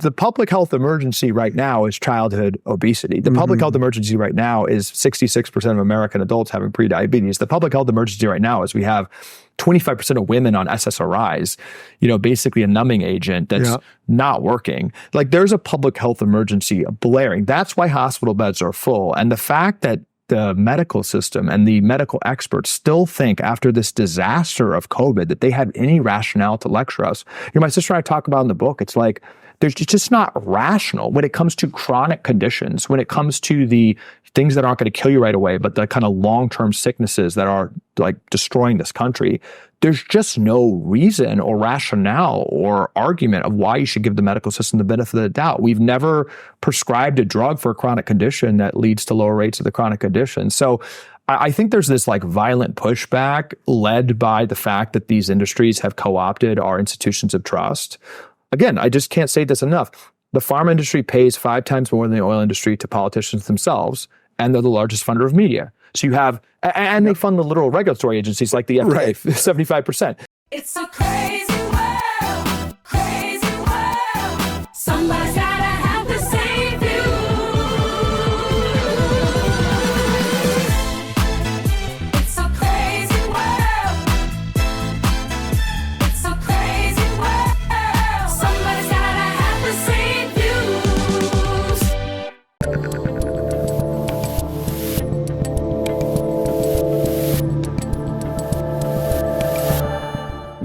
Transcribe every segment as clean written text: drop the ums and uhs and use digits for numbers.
the public health emergency right now is childhood obesity. The public health emergency right now is 66% of American adults having prediabetes. The public health emergency right now is we have 25% of women on SSRIs, basically a numbing agent that's not working. Like, there's a public health emergency blaring. That's why hospital beds are full. And the fact that the medical system and the medical experts still think after this disaster of COVID that they have any rationale to lecture us. My sister and I talk about in the book, it's like, there's just not rational when it comes to chronic conditions, when it comes to the things that aren't going to kill you right away, but the kind of long-term sicknesses that are like destroying this country. There's just no reason or rationale or argument of why you should give the medical system the benefit of the doubt. We've never prescribed a drug for a chronic condition that leads to lower rates of the chronic condition. So I think there's this like violent pushback led by the fact that these industries have co-opted our institutions of trust. Again, I just can't say this enough. The pharma industry pays 5 times more than the oil industry to politicians themselves, and they're the largest funder of media. So you have, and they fund the literal regulatory agencies like the FDA, 75%. It's a crazy world, crazy world. Somebody's gotta have to save you. It's a crazy world. It's a crazy world. Somebody's gotta have to save you.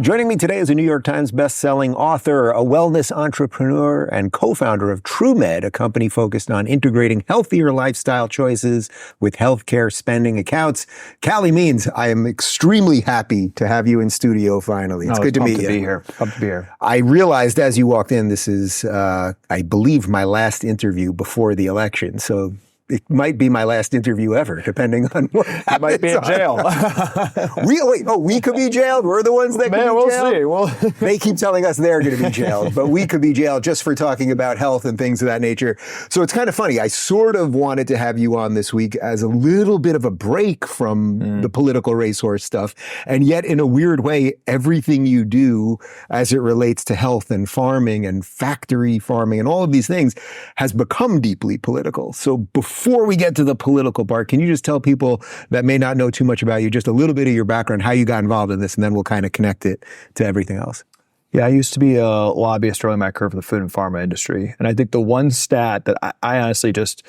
Joining me today is a New York Times best-selling author, a wellness entrepreneur, and co-founder of TrueMed, a company focused on integrating healthier lifestyle choices with healthcare spending accounts. Calley Means, I am extremely happy to have you in studio finally. It's good to meet you. Pumped to be here. I realized as you walked in, this is, I believe, my last interview before the election. So it might be my last interview ever, depending on what happens. You might be in jail. We could be jailed? We're the ones that could be jailed? We'll see. They keep telling us they're going to be jailed, but we could be jailed just for talking about health and things of that nature. So it's kind of funny. I sort of wanted to have you on this week as a little bit of a break from the political racehorse stuff. And yet, in a weird way, everything you do as it relates to health and farming and factory farming and all of these things has become deeply political. So before we get to the political part, can you just tell people that may not know too much about you, just a little bit of your background, how you got involved in this, and then we'll kind of connect it to everything else? Yeah, I used to be a lobbyist early in my career for the food and pharma industry. And I think the one stat that I honestly just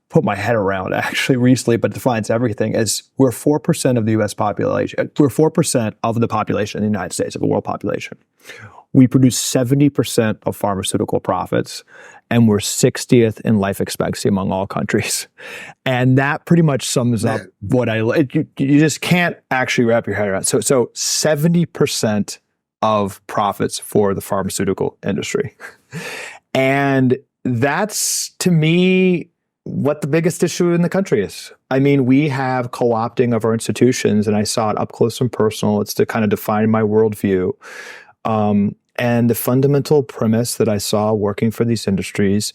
put my head around actually recently, but defines everything, is we're 4% of the U.S. population. We're 4% of the population in the United States, of the world population. We produce 70% of pharmaceutical profits, and we're 60th in life expectancy among all countries. And that pretty much sums up what you just can't actually wrap your head around. So 70% of profits for the pharmaceutical industry. And that's, to me, what the biggest issue in the country is. I mean, we have co-opting of our institutions, and I saw it up close and personal. It's to kind of define my worldview. And the fundamental premise that I saw working for these industries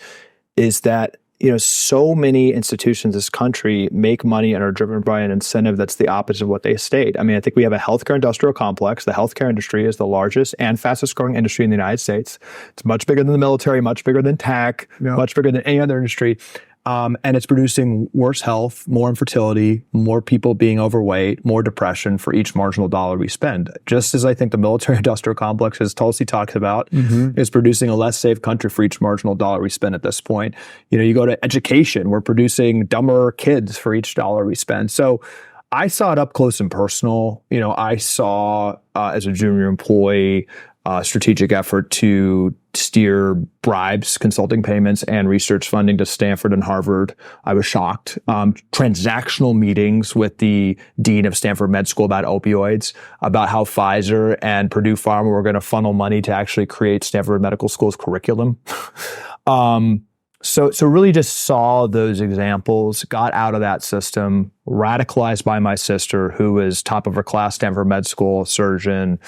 is that, so many institutions in this country make money and are driven by an incentive that's the opposite of what they state. I mean, I think we have a healthcare industrial complex. The healthcare industry is the largest and fastest growing industry in the United States. It's much bigger than the military, much bigger than tech, much bigger than any other industry. And it's producing worse health, more infertility, more people being overweight, more depression for each marginal dollar we spend. Just as I think the military industrial complex, as Tulsi talks about, is producing a less safe country for each marginal dollar we spend at this point. You go to education, we're producing dumber kids for each dollar we spend. So I saw it up close and personal. I saw as a junior employee, strategic effort to steer bribes, consulting payments, and research funding to Stanford and Harvard. I was shocked. Transactional meetings with the dean of Stanford Med School about opioids, about how Pfizer and Purdue Pharma were going to funnel money to actually create Stanford Medical School's curriculum. So really just saw those examples, got out of that system, radicalized by my sister, who was top of her class, Stanford Med School, surgeon.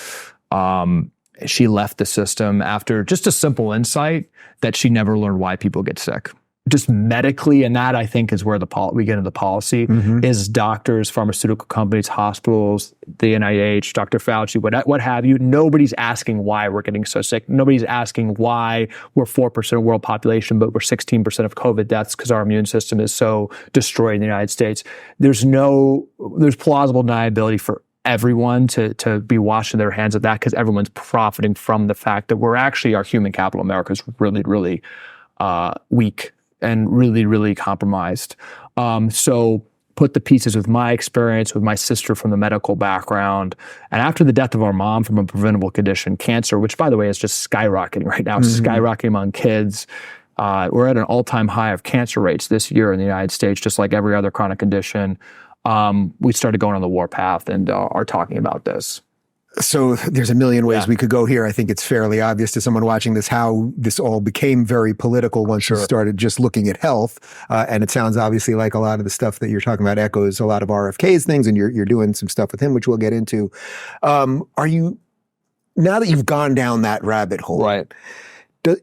She left the system after just a simple insight that she never learned why people get sick. just medically, and that I think is where we get into the policy, is doctors, pharmaceutical companies, hospitals, the NIH, Dr. Fauci, what have you. Nobody's asking why we're getting so sick. Nobody's asking why we're 4% of world population, but we're 16% of COVID deaths because our immune system is so destroyed in the United States. There's plausible deniability for everyone to be washing their hands of that, because everyone's profiting from the fact that our human capital in America is really, really weak and really, really compromised. So put the pieces with my experience, with my sister from the medical background, and after the death of our mom from a preventable condition, cancer, which by the way is just skyrocketing right now, skyrocketing among kids. We're at an all-time high of cancer rates this year in the United States, just like every other chronic condition. We started going on the warpath and are talking about this. So there's a million ways we could go here. I think it's fairly obvious to someone watching this how this all became very political once you started just looking at health. And it sounds obviously like a lot of the stuff that you're talking about echoes a lot of RFK's things, and you're doing some stuff with him, which we'll get into. Are you, now that you've gone down that rabbit hole, right?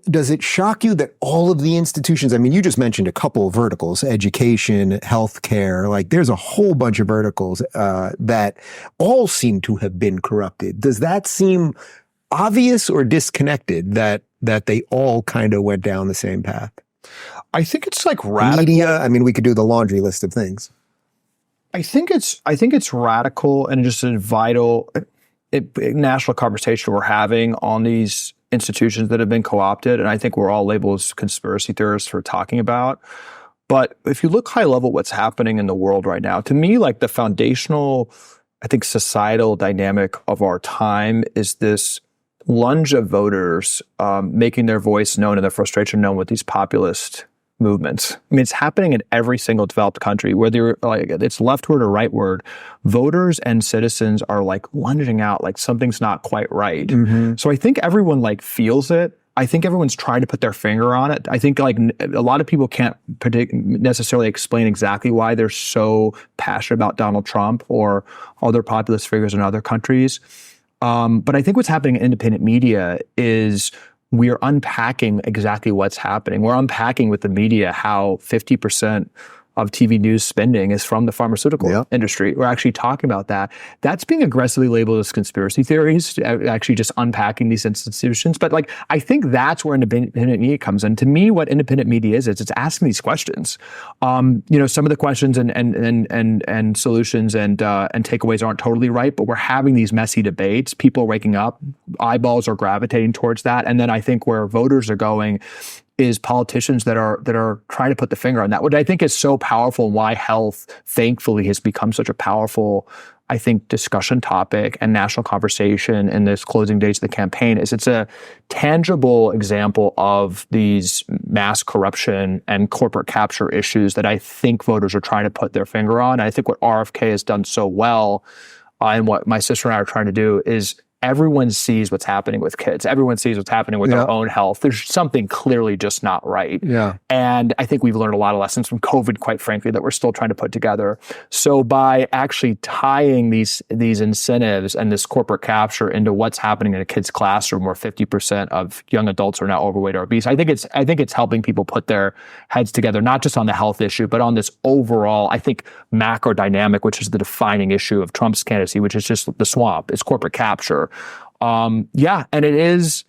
Does it shock you that all of the institutions, I mean, you just mentioned a couple of verticals, education, healthcare, like there's a whole bunch of verticals that all seem to have been corrupted. Does that seem obvious or disconnected that they all kind of went down the same path? I think it's like radical. Media, I mean, we could do the laundry list of things. I think it's radical and just a vital national conversation we're having on these institutions that have been co-opted, and I think we're all labeled as conspiracy theorists for talking about. But if you look high level what's happening in the world right now, to me, like the foundational, I think, societal dynamic of our time is this lunge of voters making their voice known and their frustration known with these populist movements. I mean, it's happening in every single developed country, whether it's leftward or rightward. Voters and citizens are like lunging out like something's not quite right. So I think everyone like feels it. I think everyone's trying to put their finger on it. I think like a lot of people can't necessarily explain exactly why they're so passionate about Donald Trump or other populist figures in other countries. But I think what's happening in independent media is we are unpacking exactly what's happening. We're unpacking with the media how 50% of TV news spending is from the pharmaceutical industry. We're actually talking about that. That's being aggressively labeled as conspiracy theories, actually just unpacking these institutions. But like, I think that's where independent media comes in. To me, what independent media is it's asking these questions. Some of the questions and solutions and takeaways aren't totally right, but we're having these messy debates. People are waking up, eyeballs are gravitating towards that. And then I think where voters are going is politicians that are trying to put the finger on that, which I think is so powerful, and why health, thankfully, has become such a powerful, I think, discussion topic and national conversation in this closing days of the campaign. It's a tangible example of these mass corruption and corporate capture issues that I think voters are trying to put their finger on. And I think what RFK has done so well, and what my sister and I are trying to do, is everyone sees what's happening with kids. Everyone sees what's happening with their own health. There's something clearly just not right. And I think we've learned a lot of lessons from COVID, quite frankly, that we're still trying to put together. So by actually tying these incentives and this corporate capture into what's happening in a kid's classroom, where 50% of young adults are now overweight or obese, I think it's helping people put their heads together, not just on the health issue, but on this overall, I think, macro dynamic, which is the defining issue of Trump's candidacy, which is just the swamp. It's corporate capture. And it is,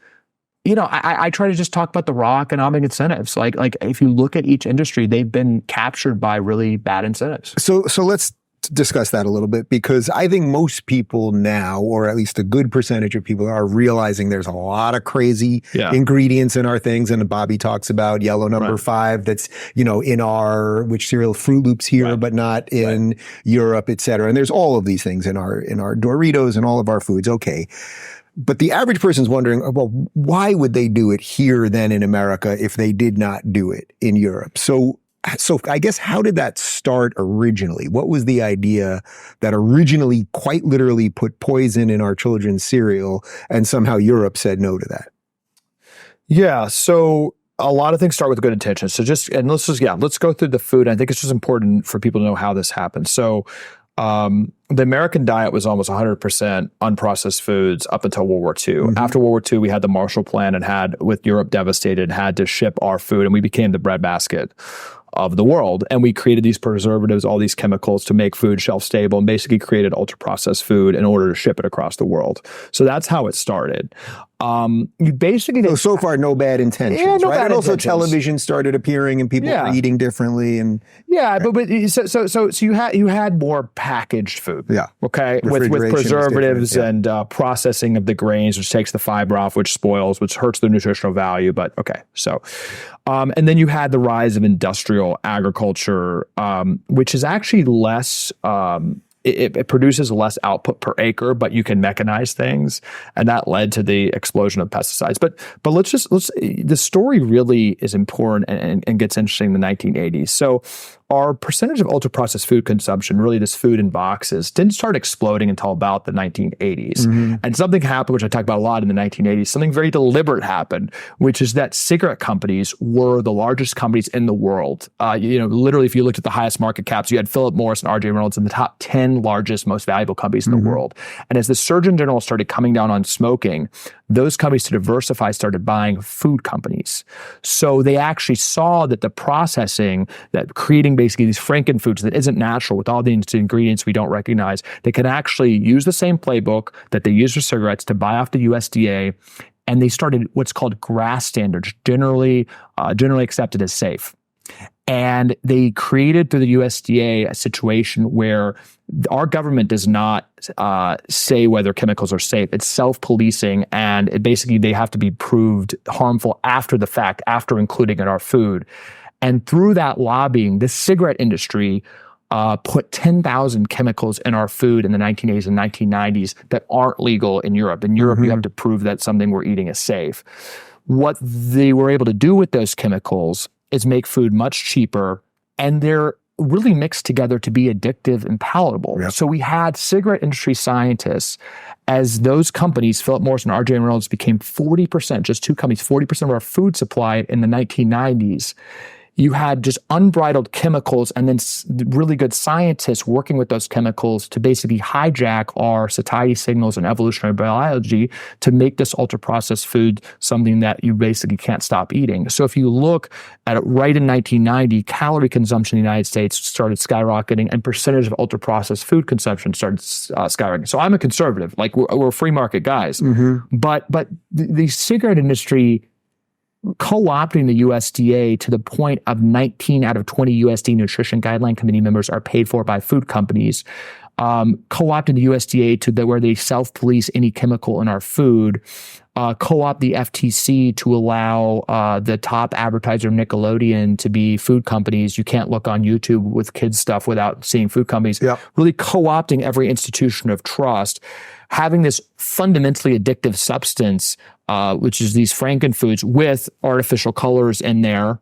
I try to just talk about the raw economic incentives. Like if you look at each industry, they've been captured by really bad incentives. So let's discuss that a little bit, because I think most people now, or at least a good percentage of people, are realizing there's a lot of crazy ingredients in our things. And Bobby talks about yellow number 5 that's, in our, which cereal, Fruit Loops here, but not in Europe, et cetera. And there's all of these things in our Doritos and all of our foods. Okay. But the average person's wondering, well, why would they do it here then in America if they did not do it in Europe? So I guess, how did that start originally? What was the idea that originally quite literally put poison in our children's cereal, and somehow Europe said no to that? Yeah. So a lot of things start with good intentions. So let's go through the food. I think it's just important for people to know how this happens. So the American diet was almost 100% unprocessed foods up until World War II. After World War II, we had the Marshall Plan and had, with Europe devastated, had to ship our food, and we became the breadbasket of the world. And we created these preservatives, all these chemicals to make food shelf stable, and basically created ultra processed food in order to ship it across the world. So that's how it started. You basically so far no bad intentions, Yeah, no right? bad And also intentions. television started appearing and people Yeah. were eating differently, and but so you had more packaged food. Yeah. Okay. With Refrigeration was preservatives different, and processing of the grains, which takes the fiber off, which spoils, which hurts the nutritional value. But okay. So, and then you had the rise of industrial agriculture, which is actually less, it produces less output per acre, but you can mechanize things, and that led to the explosion of pesticides. But the story really is important and gets interesting in the 1980s. So our percentage of ultra processed food consumption, really this food in boxes, didn't start exploding until about the 1980s. And something happened, which I talk about a lot in the 1980s. Something very deliberate happened, which is that cigarette companies were the largest companies in the world. Literally, if you looked at the highest market caps, you had Philip Morris and R.J. Reynolds in the top 10 largest, most valuable companies in the world. And as the Surgeon General started coming down on smoking, those companies, to diversify, started buying food companies. So they actually saw that the processing, that creating basically these frankenfoods that isn't natural with all the ingredients we don't recognize, they can actually use the same playbook that they use for cigarettes to buy off the USDA. And they started what's called GRAS standards, generally accepted as safe. And they created through the USDA a situation where our government does not say whether chemicals are safe. It's self-policing, and they have to be proved harmful after the fact, after including in our food. And through that lobbying, the cigarette industry put 10,000 chemicals in our food in the 1980s and 1990s that aren't legal in Europe. In Europe, you have to prove that something we're eating is safe. What they were able to do with those chemicals is make food much cheaper, and they're really mixed together to be addictive and palatable. Yep. So we had cigarette industry scientists, as those companies, Philip Morris and R.J. Reynolds, became 40%, just two companies, 40% of our food supply in the 1990s. You had just unbridled chemicals, and then really good scientists working with those chemicals to basically hijack our satiety signals and evolutionary biology to make this ultra-processed food something that you basically can't stop eating. So if you look at it right in 1990, calorie consumption in the United States started skyrocketing, and percentage of ultra-processed food consumption started skyrocketing. So I'm a conservative, like we're free market guys. But the cigarette industry co-opting the USDA to the point of 19 out of 20 USDA Nutrition Guideline Committee members are paid for by food companies, co-opting the USDA to where they self-police any chemical in our food, co-opt the FTC to allow the top advertiser Nickelodeon to be food companies. You can't look on YouTube with kids stuff without seeing food companies. Yep. Really co-opting every institution of trust, having this fundamentally addictive substance, which is these frankenfoods with artificial colors in there,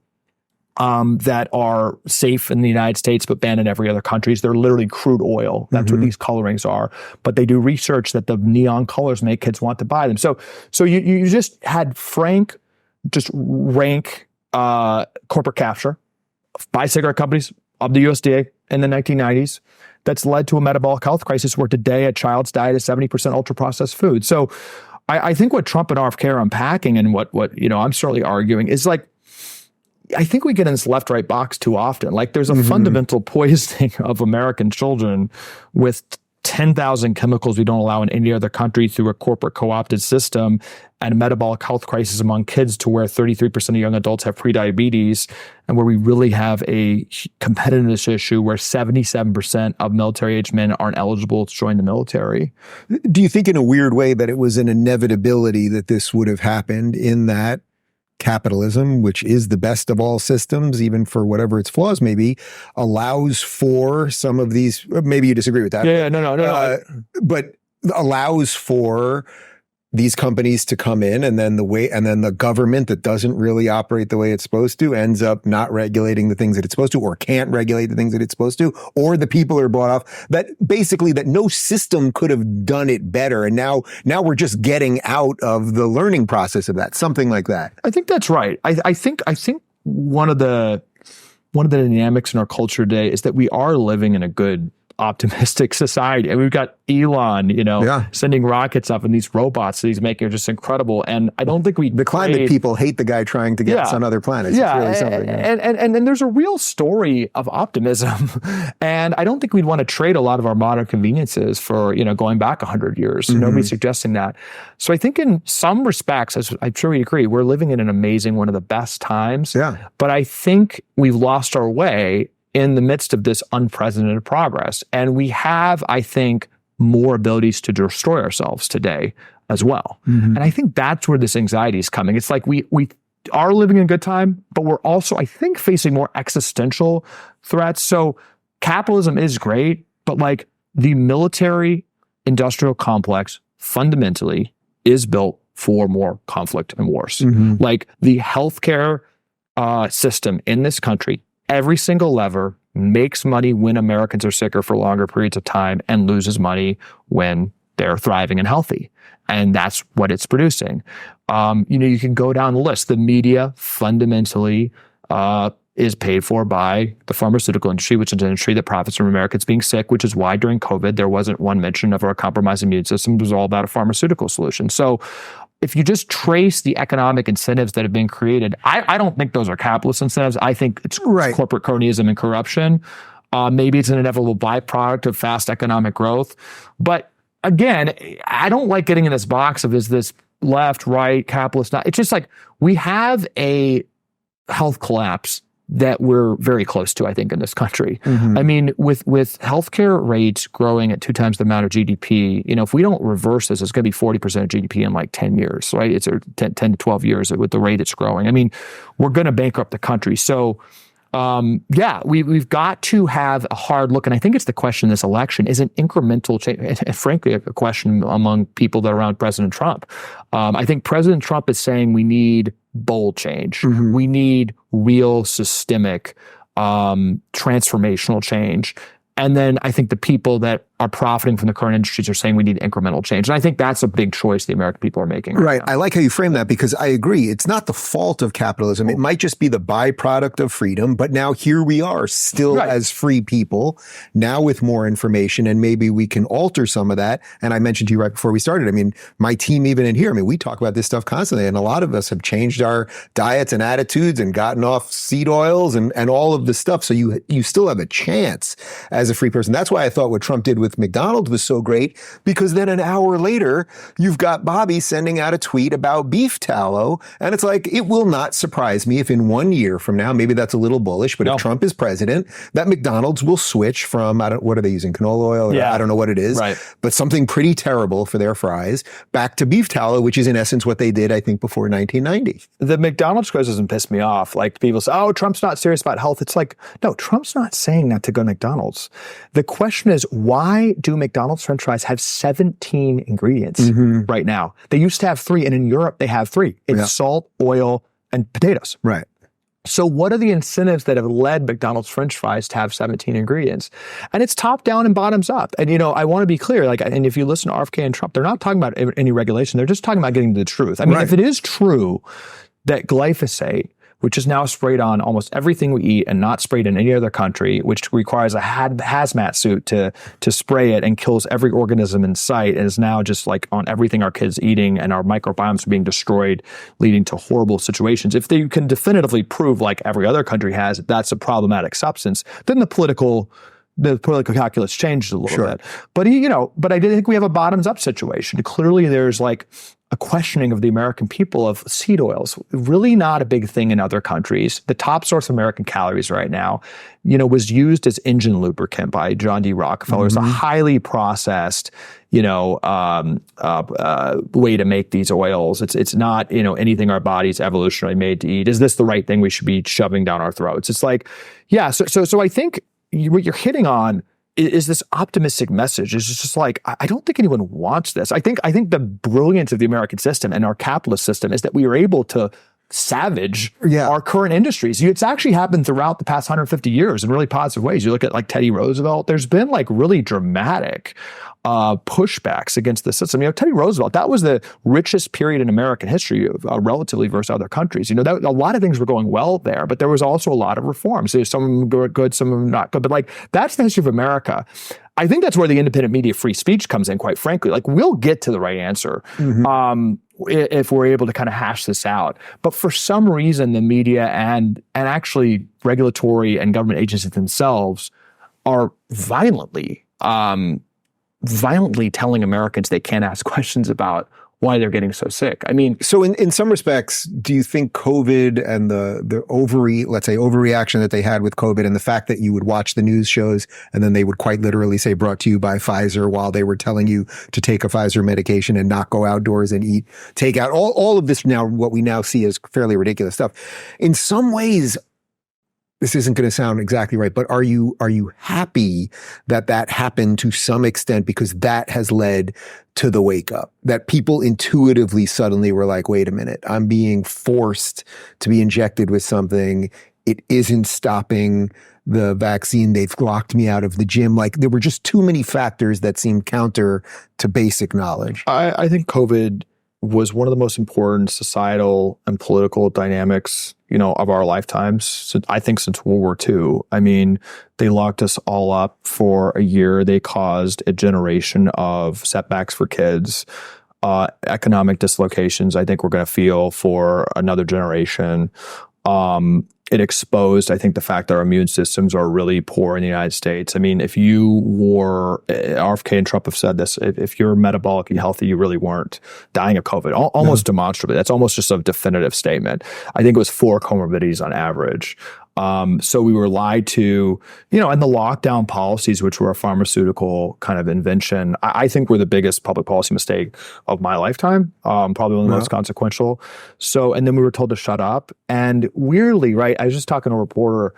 that are safe in the United States but banned in every other country. They're literally crude oil. That's what these colorings are. But they do research that the neon colors make kids want to buy them. So you just had rank corporate capture by cigarette companies of the USDA in the 1990s. That's led to a metabolic health crisis where today a child's diet is 70% ultra-processed food. So I think what Trump and RFK are unpacking, and what I'm certainly arguing, is like, I think we get in this left-right box too often. Like, there's a fundamental poisoning of American children with 10,000 chemicals we don't allow in any other country through a corporate co-opted system, and a metabolic health crisis among kids to where 33% of young adults have prediabetes, and where we really have a competitiveness issue where 77% of military-age men aren't eligible to join the military. Do you think in a weird way that it was an inevitability that this would have happened, in that capitalism, which is the best of all systems, even for whatever its flaws may be, allows for some of these, maybe you disagree with that. No. But allows for these companies to come in, and then the government that doesn't really operate the way it's supposed to ends up not regulating the things that it's supposed to, or can't regulate the things that it's supposed to, or the people are bought off, that basically that no system could have done it better. And now we're just getting out of the learning process of that, something like that. I think that's right. I think one of the dynamics in our culture today is that we are living in a good optimistic society. And we've got Elon, Yeah. sending rockets up and these robots that he's making are just incredible. And I don't think The climate people hate the guy trying to get us on other planets. Yeah, It's really something. and there's a real story of optimism. And I don't think we'd want to trade a lot of our modern conveniences for, going back 100 years. Nobody's suggesting that. So I think in some respects, as I'm sure we agree, we're living in an amazing, one of the best times. Yeah. But I think we've lost our way in the midst of this unprecedented progress. And we have, I think, more abilities to destroy ourselves today as well. And I think that's where this anxiety is coming. It's like we are living in a good time, but we're also, I think, facing more existential threats. So capitalism is great, but like the military industrial complex fundamentally is built for more conflict and wars. Like the healthcare system in this country, every single lever makes money when Americans are sicker for longer periods of time and loses money when they're thriving and healthy. And that's what it's producing. You can go down the list. The media fundamentally is paid for by the pharmaceutical industry, which is an industry that profits from Americans being sick, which is why during COVID, there wasn't one mention of our compromised immune system. It was all about a pharmaceutical solution. So if you just trace the economic incentives that have been created, I don't think those are capitalist incentives. I think it's corporate cronyism and corruption. Maybe it's an inevitable byproduct of fast economic growth. But again, I don't like getting in this box of is this left, right, capitalist, not. It's just like we have a health collapse that we're very close to, I think, in this country. I mean, with healthcare rates growing at 2 times the amount of GDP, if we don't reverse this, it's going to be 40% of GDP in like 10 years, right? It's 10 to 12 years with the rate it's growing. I mean, we're going to bankrupt the country. So, we've got to have a hard look. And I think it's the question in this election is an incremental change. And frankly, a question among people that are around President Trump. I think President Trump is saying we need bold change. We need real systemic, transformational change. And then I think the people that are profiting from the current industries are saying we need incremental change. And I think that's a big choice the American people are making. Right. I like how you frame that because I agree. It's not the fault of capitalism. It might just be the byproduct of freedom. But now here we are still as free people, now with more information, and maybe we can alter some of that. And I mentioned to you right before we started, I mean, my team even in here, I mean, we talk about this stuff constantly. And a lot of us have changed our diets and attitudes and gotten off seed oils and all of this stuff. So you still have a chance as a free person. That's why I thought what Trump did with McDonald's was so great, because then an hour later, you've got Bobby sending out a tweet about beef tallow. And it's like, it will not surprise me if in 1 year from now, maybe that's a little bullish, but if Trump is president, that McDonald's will switch from, what are they using, canola oil? I don't know what it is, but something pretty terrible for their fries, back to beef tallow, which is in essence what they did, I think, before 1990. The McDonald's criticism pissed me off. Like people say, oh, Trump's not serious about health. It's like, no, Trump's not saying that to go to McDonald's. The question is, why do McDonald's French fries have 17 ingredients right now? They used to have 3, and in Europe they have 3. It's salt, oil, and potatoes. Right. So what are the incentives that have led McDonald's French fries to have 17 ingredients? And it's top down and bottoms up. And I want to be clear, and if you listen to RFK and Trump, they're not talking about any regulation. They're just talking about getting to the truth. I mean, if it is true that glyphosate, which is now sprayed on almost everything we eat and not sprayed in any other country, which requires a hazmat suit to spray it and kills every organism in sight, and is now just like on everything our kids eating, and our microbiomes are being destroyed, leading to horrible situations. If they can definitively prove, like every other country has, that's a problematic substance, then the political calculus changed a little bit. But but I did think we have a bottoms up situation. Clearly there's like a questioning of the American people of seed oils, really not a big thing in other countries. The top source of American calories right now, was used as engine lubricant by John D. Rockefeller. It's a highly processed, way to make these oils. It's not, anything our body's evolutionarily made to eat. Is this the right thing we should be shoving down our throats? It's like, so I think what you're hitting on is this optimistic message. It's just like, I don't think anyone wants this. I think the brilliance of the American system and our capitalist system is that we are able to savage our current industries. It's actually happened throughout the past 150 years in really positive ways. You look at like Teddy Roosevelt, there's been like really dramatic pushbacks against the system. Teddy Roosevelt, that was the richest period in American history, relatively versus other countries. A lot of things were going well there, but there was also a lot of reforms. Some of them were good, some of them not good. But like, that's the history of America. I think that's where the independent media free speech comes in, quite frankly. Like, we'll get to the right answer if we're able to kind of hash this out. But for some reason, the media and actually regulatory and government agencies themselves are violently telling Americans they can't ask questions about why they're getting so sick. I mean, so in some respects, do you think COVID and the overreaction that they had with COVID and the fact that you would watch the news shows and then they would quite literally say brought to you by Pfizer while they were telling you to take a Pfizer medication and not go outdoors and eat takeout, all of this now, what we now see as fairly ridiculous stuff. In some ways, this isn't going to sound exactly right, but are you happy that happened to some extent because that has led to the wake up? That people intuitively suddenly were like, wait a minute, I'm being forced to be injected with something. It isn't stopping the vaccine. They've locked me out of the gym. Like, there were just too many factors that seemed counter to basic knowledge. I think COVID was one of the most important societal and political dynamics, of our lifetimes. So I think since World War II. I mean, they locked us all up for a year. They caused a generation of setbacks for kids, economic dislocations. I think we're going to feel for another generation. It exposed, I think, the fact that our immune systems are really poor in the United States. I mean, if you were, RFK and Trump have said this, if you're metabolically healthy, you really weren't dying of COVID, almost demonstrably. That's almost just a definitive statement. I think it was 4 comorbidities on average. So we were lied to, and the lockdown policies, which were a pharmaceutical kind of invention, I think were the biggest public policy mistake of my lifetime, probably one of the most consequential. So, and then we were told to shut up. And weirdly, right, I was just talking to a reporter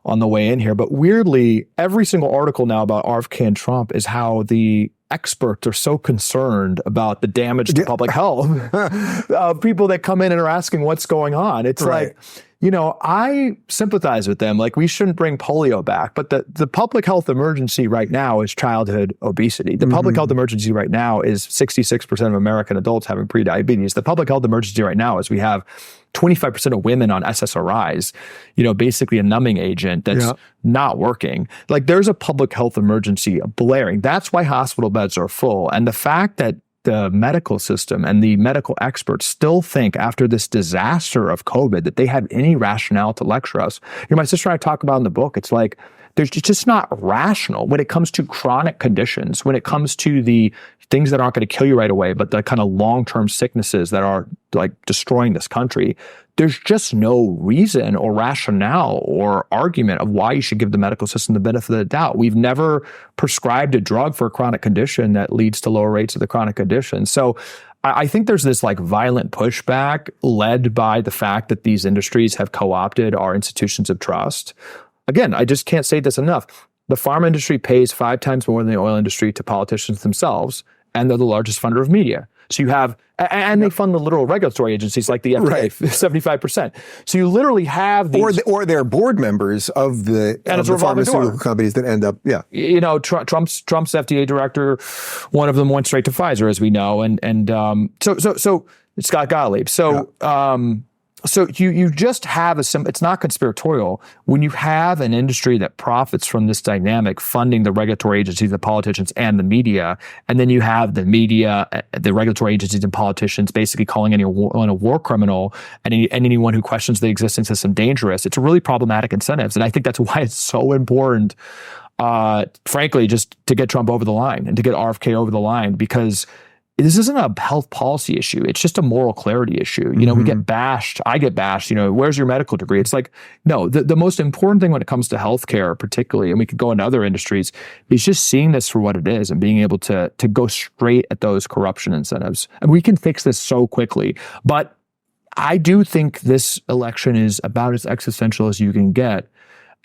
on the way in here, but weirdly, every single article now about RFK and Trump is how the experts are so concerned about the damage to public health. People that come in and are asking what's going on. It's like, I sympathize with them. Like, we shouldn't bring polio back, but the public health emergency right now is childhood obesity. The public health emergency right now is 66% of American adults having prediabetes. The public health emergency right now is we have 25% of women on SSRIs, basically a numbing agent that's not working. Like, there's a public health emergency blaring. That's why hospital beds are full. And the fact that the medical system and the medical experts still think after this disaster of COVID that they have any rationale to lecture us. My sister and I talk about in the book, it's like, it's just not rational when it comes to chronic conditions, when it comes to the things that aren't going to kill you right away, but the kind of long-term sicknesses that are like destroying this country. There's just no reason or rationale or argument of why you should give the medical system the benefit of the doubt. We've never prescribed a drug for a chronic condition that leads to lower rates of the chronic condition. So I think there's this like violent pushback led by the fact that these industries have co-opted our institutions of trust. Again, I just can't say this enough. The pharma industry pays 5 times more than the oil industry to politicians themselves, and they're the largest funder of media. So you have, and they fund the literal regulatory agencies like the FDA, 75%. So you literally have these, or they're board members of the pharmaceutical companies that end up, Trump's FDA director, one of them went straight to Pfizer, as we know, and so Scott Gottlieb. So you just have it's not conspiratorial when you have an industry that profits from this dynamic, funding the regulatory agencies, the politicians, and the media, and then you have the media, the regulatory agencies, and politicians basically calling anyone a war criminal and anyone who questions the existing system dangerous. It's a really problematic incentives, and I think that's why it's so important, frankly, just to get Trump over the line and to get RFK over the line, because this isn't a health policy issue. It's just a moral clarity issue. We get bashed. I get bashed. Where's your medical degree? It's like, no, the most important thing when it comes to healthcare, particularly, and we could go into other industries, is just seeing this for what it is and being able to go straight at those corruption incentives. And we can fix this so quickly. But I do think this election is about as existential as you can get.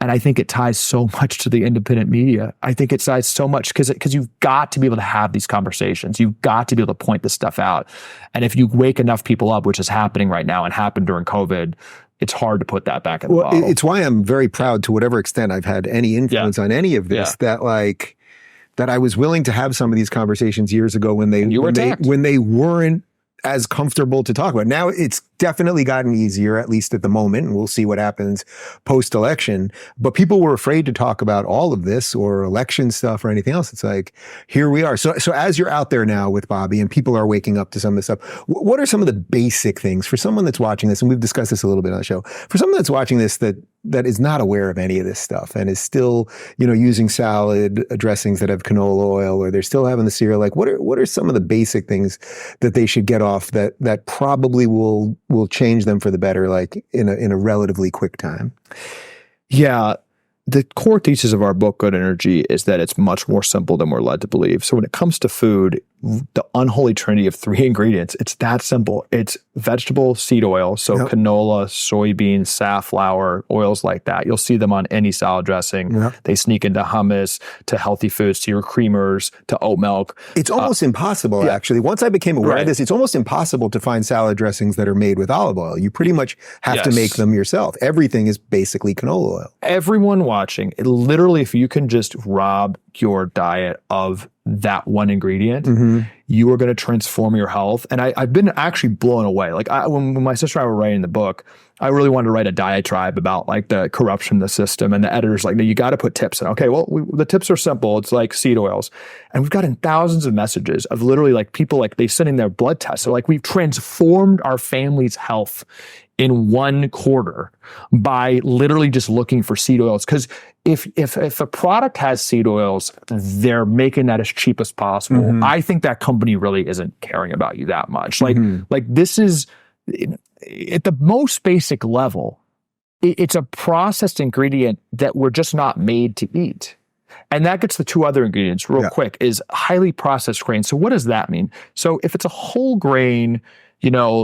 And I think it ties so much to the independent media. I think it ties so much because you've got to be able to have these conversations. You've got to be able to point this stuff out. And if you wake enough people up, which is happening right now and happened during COVID, it's hard to put that back in the bottle. It's why I'm very proud, to whatever extent I've had any influence on any of this, that I was willing to have some of these conversations years ago when they weren't as comfortable to talk about. Now it's definitely gotten easier, at least at the moment, and we'll see what happens post-election. But people were afraid to talk about all of this or election stuff or anything else. It's like, here we are. So as you're out there now with Bobby and people are waking up to some of this stuff, what are some of the basic things for someone that's watching this? And we've discussed this a little bit on the show. For someone that's watching this that is not aware of any of this stuff and is still, using salad dressings that have canola oil, or they're still having the cereal, like what are some of the basic things that they should get off that probably will change them for the better, like in a relatively quick time? Yeah. The core thesis of our book, Good Energy, is that it's much more simple than we're led to believe. So when it comes to food, the unholy trinity of 3 ingredients, it's that simple. It's vegetable seed oil, so canola, soybeans, safflower, oils like that. You'll see them on any salad dressing. Yep. They sneak into hummus, to healthy foods, to your creamers, to oat milk. It's almost impossible, actually. Once I became aware of this, it's almost impossible to find salad dressings that are made with olive oil. You pretty much have to make them yourself. Everything is basically canola oil. Everyone watching, literally, if you can just rob your diet of that one ingredient, you are going to transform your health. And I've been actually blown away. Like when my sister and I were writing the book, I really wanted to write a diatribe about like the corruption of the system, and the editor's like, no, you got to put tips in. Okay, well, the tips are simple. It's like seed oils. And we've gotten thousands of messages of literally like people, like they send in their blood tests. So like we've transformed our family's health in 1 quarter by literally just looking for seed oils. Because if a product has seed oils, they're making that as cheap as possible. I think that company really isn't caring about you that much. Like this is, at the most basic level, it's a processed ingredient that we're just not made to eat. And that gets the 2 other ingredients real quick, is highly processed grain. So what does that mean? So if it's a whole grain,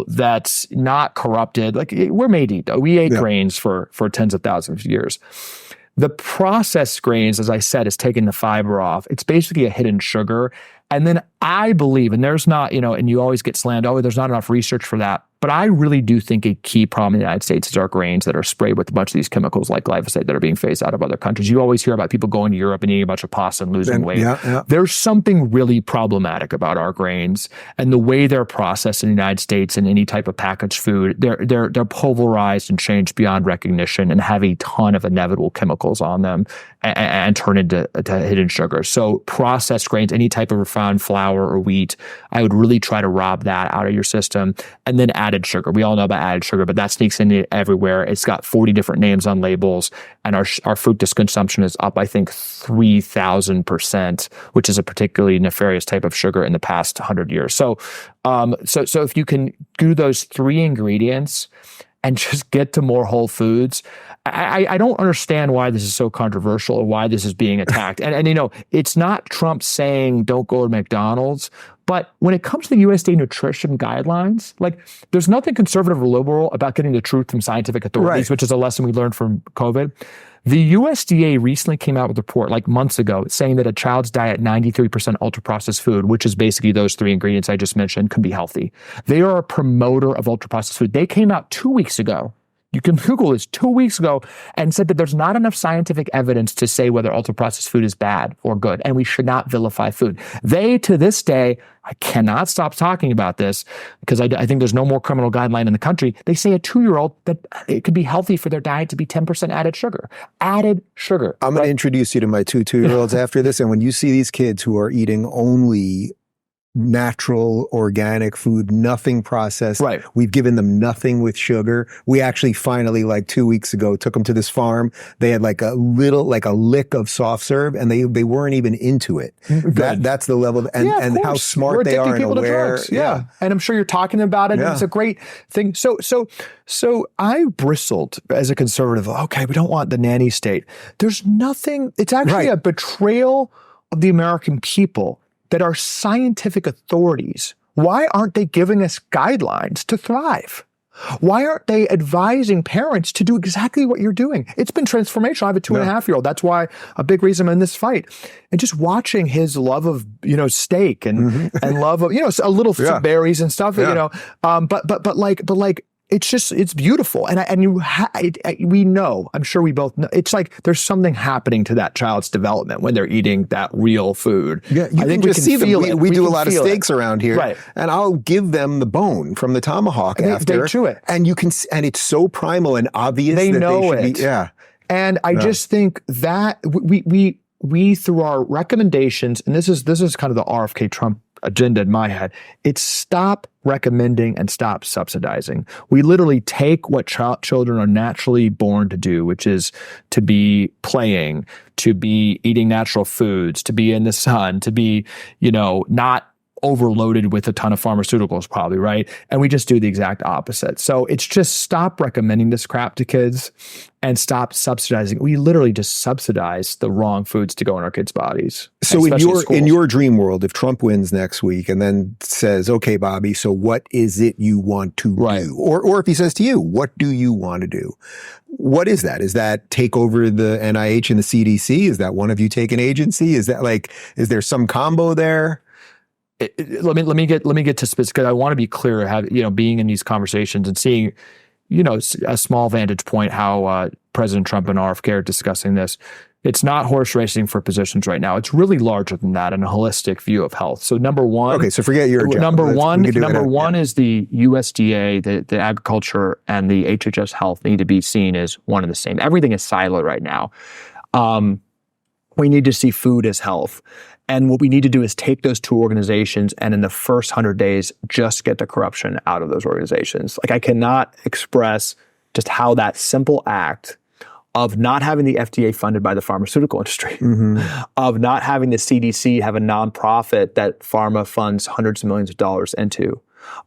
that's not corrupted, like we're made to eat. We ate grains for tens of thousands of years. The processed grains, as I said, is taking the fiber off. It's basically a hidden sugar. And then I believe, and there's not, and you always get slammed, there's not enough research for that. But I really do think a key problem in the United States is our grains that are sprayed with a bunch of these chemicals like glyphosate that are being phased out of other countries. You always hear about people going to Europe and eating a bunch of pasta and losing weight. There's something really problematic about our grains and the way they're processed in the United States and any type of packaged food. They're pulverized and changed beyond recognition and have a ton of inevitable chemicals on them and turn into hidden sugar. So processed grains, any type of refined flour or wheat, I would really try to rob that out of your system. And then added sugar. We all know about added sugar, but that sneaks in everywhere. It's got 40 different names on labels, and our fructose consumption is up, I think, 3,000%, which is a particularly nefarious type of sugar in the past 100 years. So if you can do those 3 ingredients and just get to more whole foods, I don't understand why this is so controversial or why this is being attacked. And it's not Trump saying don't go to McDonald's, but when it comes to the USDA nutrition guidelines, like there's nothing conservative or liberal about getting the truth from scientific authorities, which is a lesson we learned from COVID. The USDA recently came out with a report like months ago saying that a child's diet, 93% ultra-processed food, which is basically those 3 ingredients I just mentioned, can be healthy. They are a promoter of ultra-processed food. They came out 2 weeks ago. You can Google this 2 weeks ago and said that there's not enough scientific evidence to say whether ultra-processed food is bad or good, and we should not vilify food. They, to this day, I cannot stop talking about this because I think there's no more criminal guideline in the country. They say a 2-year-old that it could be healthy for their diet to be 10% added sugar. Added sugar. I'm going to introduce you to my 2 2-year-olds after this, and when you see these kids who are eating only natural, organic food, nothing processed. We've given them nothing with sugar. We actually finally, like 2 weeks ago, took them to this farm. They had like a lick of soft serve, and they weren't even into it. That's the level, and how smart they are and aware. And I'm sure you're talking about it. It's a great thing. So I bristled as a conservative. Okay, we don't want the nanny state. There's nothing. It's actually a betrayal of the American people that are scientific authorities. Why aren't they giving us guidelines to thrive? Why aren't they advising parents to do exactly what you're doing? It's been transformational. I have a 2.5-year-old. That's why a big reason I'm in this fight. And just watching his love of, steak and love of, a little berries and stuff, but it's beautiful. We know, I'm sure we both know, it's like there's something happening to that child's development when they're eating that real food. Yeah, I think we can see them. We do a lot of steaks around here, right? And I'll give them the bone from the tomahawk after. They chew it. And you can, and it's so primal and obvious they that know they should it. be, yeah. And I just think that we through our recommendations, and this is kind of the RFK Trump agenda in my head, it's stop recommending and stop subsidizing. We literally take what children are naturally born to do, which is to be playing, to be eating natural foods, to be in the sun, to be, not overloaded with a ton of pharmaceuticals probably, right? And we just do the exact opposite. So it's just stop recommending this crap to kids and stop subsidizing. We literally just subsidize the wrong foods to go in our kids' bodies. So in your dream world, if Trump wins next week and then says, okay, Bobby, so what is it you want to do? Or if he says to you, what do you want to do? What is that? Is that take over the NIH and the CDC? Is that one of you take an agency? Is that is there some combo there? Let me get to specific, because I want to be clear, being in these conversations and seeing, a small vantage point how President Trump and RFK are discussing this. It's not horse racing for positions right now. It's really larger than that and a holistic view of health. So number one. Okay, so forget your job. Number one is the USDA, the agriculture and the HHS health need to be seen as one and the same. Everything is siloed right now. We need to see food as health. And what we need to do is take those two organizations and in the first 100 days, just get the corruption out of those organizations. I cannot express just how that simple act of not having the FDA funded by the pharmaceutical industry, of not having the CDC have a nonprofit that pharma funds hundreds of millions of dollars into,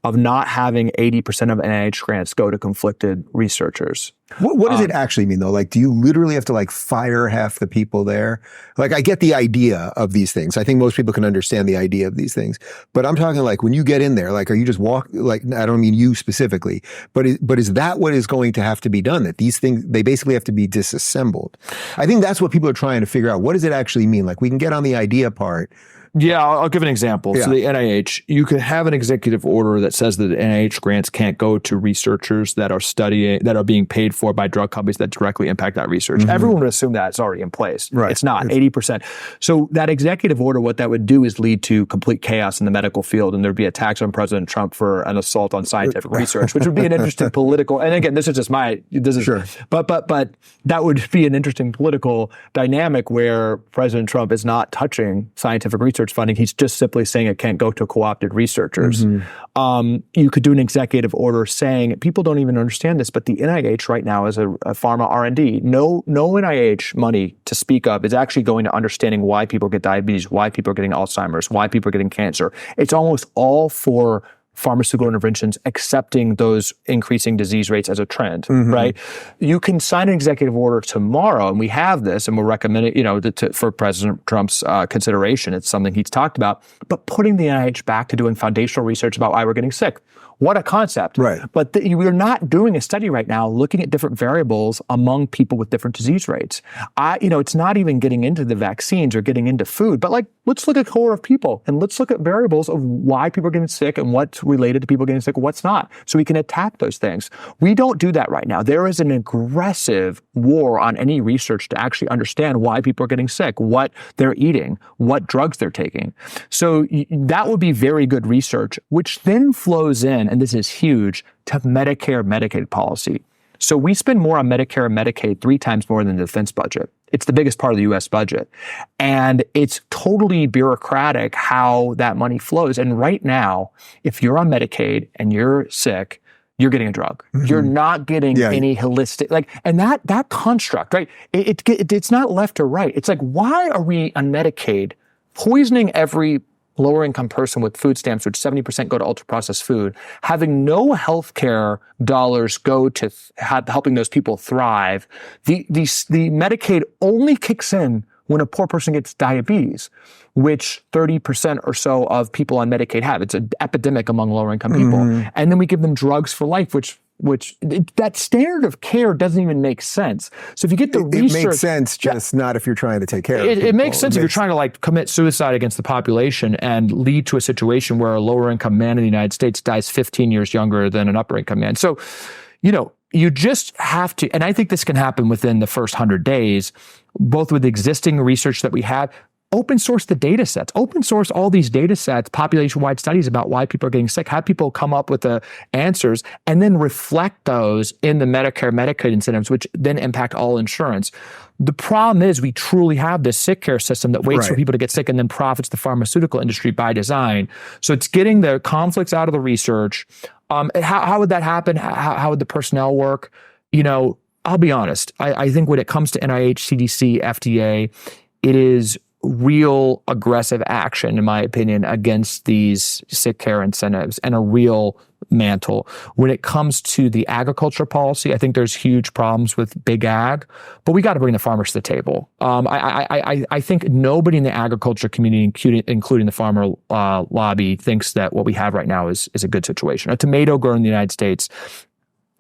of not having 80% of NIH grants go to conflicted researchers. What does it actually mean, though? Do you literally have to fire half the people there? I get the idea of these things. I think most people can understand the idea of these things. But I'm talking when you get in there, are you just I don't mean you specifically, but is that what is going to have to be done? That these things, they basically have to be disassembled. I think that's what people are trying to figure out. What does it actually mean? We can get on the idea part. Yeah, I'll give an example. Yeah. So the NIH, you could have an executive order that says that NIH grants can't go to researchers that are being paid for by drug companies that directly impact that research. Everyone would assume that it's already in place. Right. It's not, 80%. So that executive order, what that would do is lead to complete chaos in the medical field, and there'd be a tax on President Trump for an assault on scientific research, which would be an interesting political, and again, this is just Sure. But that would be an interesting political dynamic where President Trump is not touching scientific research funding. He's just simply saying it can't go to co-opted researchers. You could do an executive order saying, people don't even understand this, but the NIH right now is a pharma R&D. No NIH money to speak of is actually going to understanding why people get diabetes, why people are getting Alzheimer's, why people are getting cancer. It's almost all for pharmaceutical interventions, accepting those increasing disease rates as a trend, right? You can sign an executive order tomorrow, and we have this, and we'll recommend it, for President Trump's consideration. It's something he's talked about, but putting the NIH back to doing foundational research about why we're getting sick. What a concept. Right. But we're not doing a study right now looking at different variables among people with different disease rates. It's not even getting into the vaccines or getting into food, but let's look at a cohort of people and let's look at variables of why people are getting sick and what's related to people getting sick and what's not, so we can attack those things. We don't do that right now. There is an aggressive war on any research to actually understand why people are getting sick, what they're eating, what drugs they're taking. So that would be very good research, which then flows in, and this is huge, to Medicare, Medicaid policy. So we spend more on Medicare and Medicaid 3 times more than the defense budget. It's the biggest part of the U.S. budget. And it's totally bureaucratic how that money flows. And right now, if you're on Medicaid and you're sick, you're getting a drug. You're not getting any holistic, and that construct, right? It's not left or right. It's why are we on Medicaid poisoning every lower income person with food stamps, which 70% go to ultra processed food, having no healthcare dollars go to helping those people thrive? The Medicaid only kicks in when a poor person gets diabetes, which 30% or so of people on Medicaid have. It's an epidemic among lower income people. And then we give them drugs for life, which that standard of care doesn't even make sense. So if you get the research, it makes sense, just not if you're trying to take care of people. It makes sense if you're trying to like commit suicide against the population and lead to a situation where a lower income man in the United States dies 15 years younger than an upper income man. So, you just have to, and I think this can happen within the first 100 days, both with existing research that we have. Open source the data sets, open source all these data sets, population-wide studies about why people are getting sick, have people come up with the answers, and then reflect those in the Medicare, Medicaid incentives, which then impact all insurance. The problem is we truly have this sick care system that waits for people to get sick and then profits the pharmaceutical industry by design. So it's getting the conflicts out of the research. How would that happen? How would the personnel work? I'll be honest. I think when it comes to NIH, CDC, FDA, it is real aggressive action, in my opinion, against these sick care incentives and a real mantle. When it comes to the agriculture policy, I think there's huge problems with big ag, but we got to bring the farmers to the table. I think nobody in the agriculture community, including the farmer lobby, thinks that what we have right now is a good situation. A tomato grown in the United States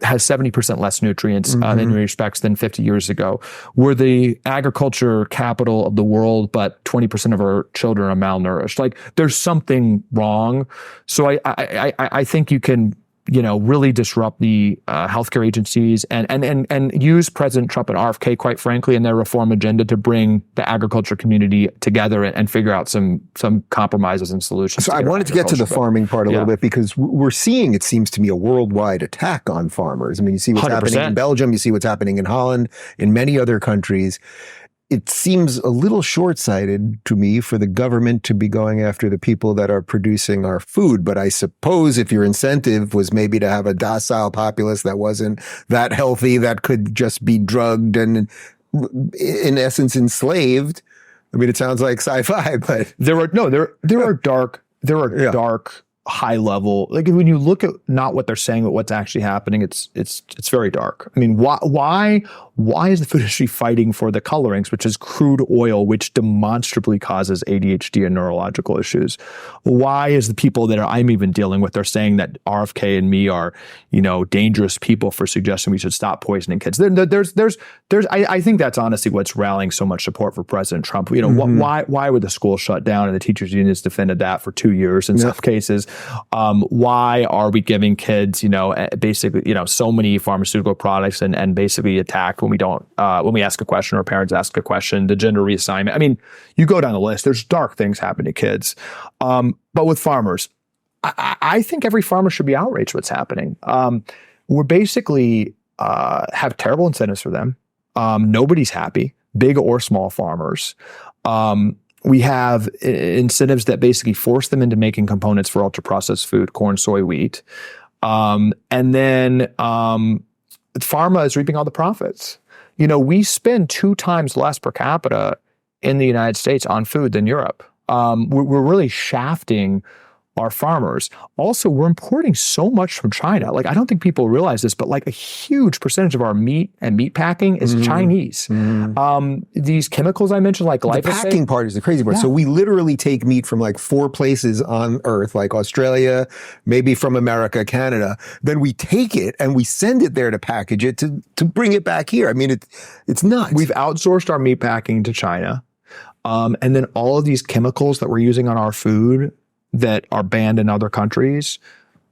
has 70% less nutrients in many respects than 50 years ago. We're the agriculture capital of the world, but 20% of our children are malnourished. Like, there's something wrong. So I think you can, really disrupt the healthcare agencies and use President Trump and RFK, quite frankly, in their reform agenda to bring the agriculture community together and figure out some compromises and solutions. So I wanted to get to the farming part a little bit, because we're seeing, it seems to me, a worldwide attack on farmers. I mean, you see what's 100%. Happening in Belgium, you see what's happening in Holland, in many other countries. It seems a little short-sighted to me for the government to be going after the people that are producing our food. But I suppose if your incentive was maybe to have a docile populace that wasn't that healthy, that could just be drugged and in essence enslaved. I mean, it sounds like sci-fi, but there are dark high level, like when you look at not what they're saying, but what's actually happening, it's very dark. I mean, why is the food industry fighting for the colorings, which is crude oil, which demonstrably causes ADHD and neurological issues? Why is the people that I'm even dealing with, they're saying that RFK and me are, dangerous people for suggesting we should stop poisoning kids? I think that's honestly what's rallying so much support for President Trump. Why were the schools shut down and the teachers unions defended that for 2 years in some cases? Why are we giving kids, basically, so many pharmaceutical products and basically attacked when we don't, when we ask a question or parents ask a question, the gender reassignment. I mean, you go down the list, there's dark things happen to kids. But with farmers, I think every farmer should be outraged what's happening. We're basically, have terrible incentives for them. Nobody's happy, big or small farmers. We have incentives that basically force them into making components for ultra-processed food, corn, soy, wheat. And then pharma is reaping all the profits. We spend 2 times less per capita in the United States on food than Europe. We're really shafting our farmers. Also, we're importing so much from China. Like, I don't think people realize this, but like a huge percentage of our meat and meat packing is Chinese. These chemicals I mentioned, like glyphosate. The packing part is the crazy part. Yeah. So we literally take meat from like 4 places on Earth, like Australia, maybe from America, Canada. Then we take it and we send it there to package it to bring it back here. I mean, it's nuts. We've outsourced our meat packing to China. And then all of these chemicals that we're using on our food that are banned in other countries,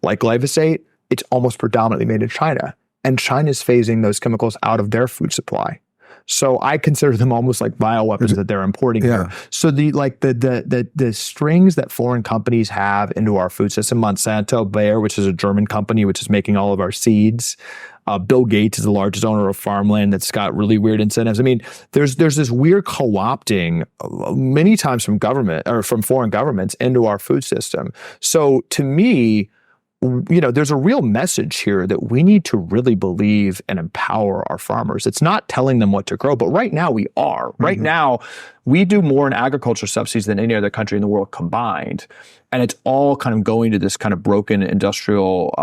like glyphosate, it's almost predominantly made in China. And China's phasing those chemicals out of their food supply. So I consider them almost like bioweapons that they're importing here. So the strings that foreign companies have into our food system, Monsanto, Bayer, which is a German company, which is making all of our seeds. Bill Gates is the largest owner of farmland that's got really weird incentives. I mean, there's this weird co-opting many times from government or from foreign governments into our food system. So to me, there's a real message here that we need to really believe and empower our farmers. It's not telling them what to grow, but right now we are. Right now, we do more in agriculture subsidies than any other country in the world combined. And it's all kind of going to this kind of broken industrial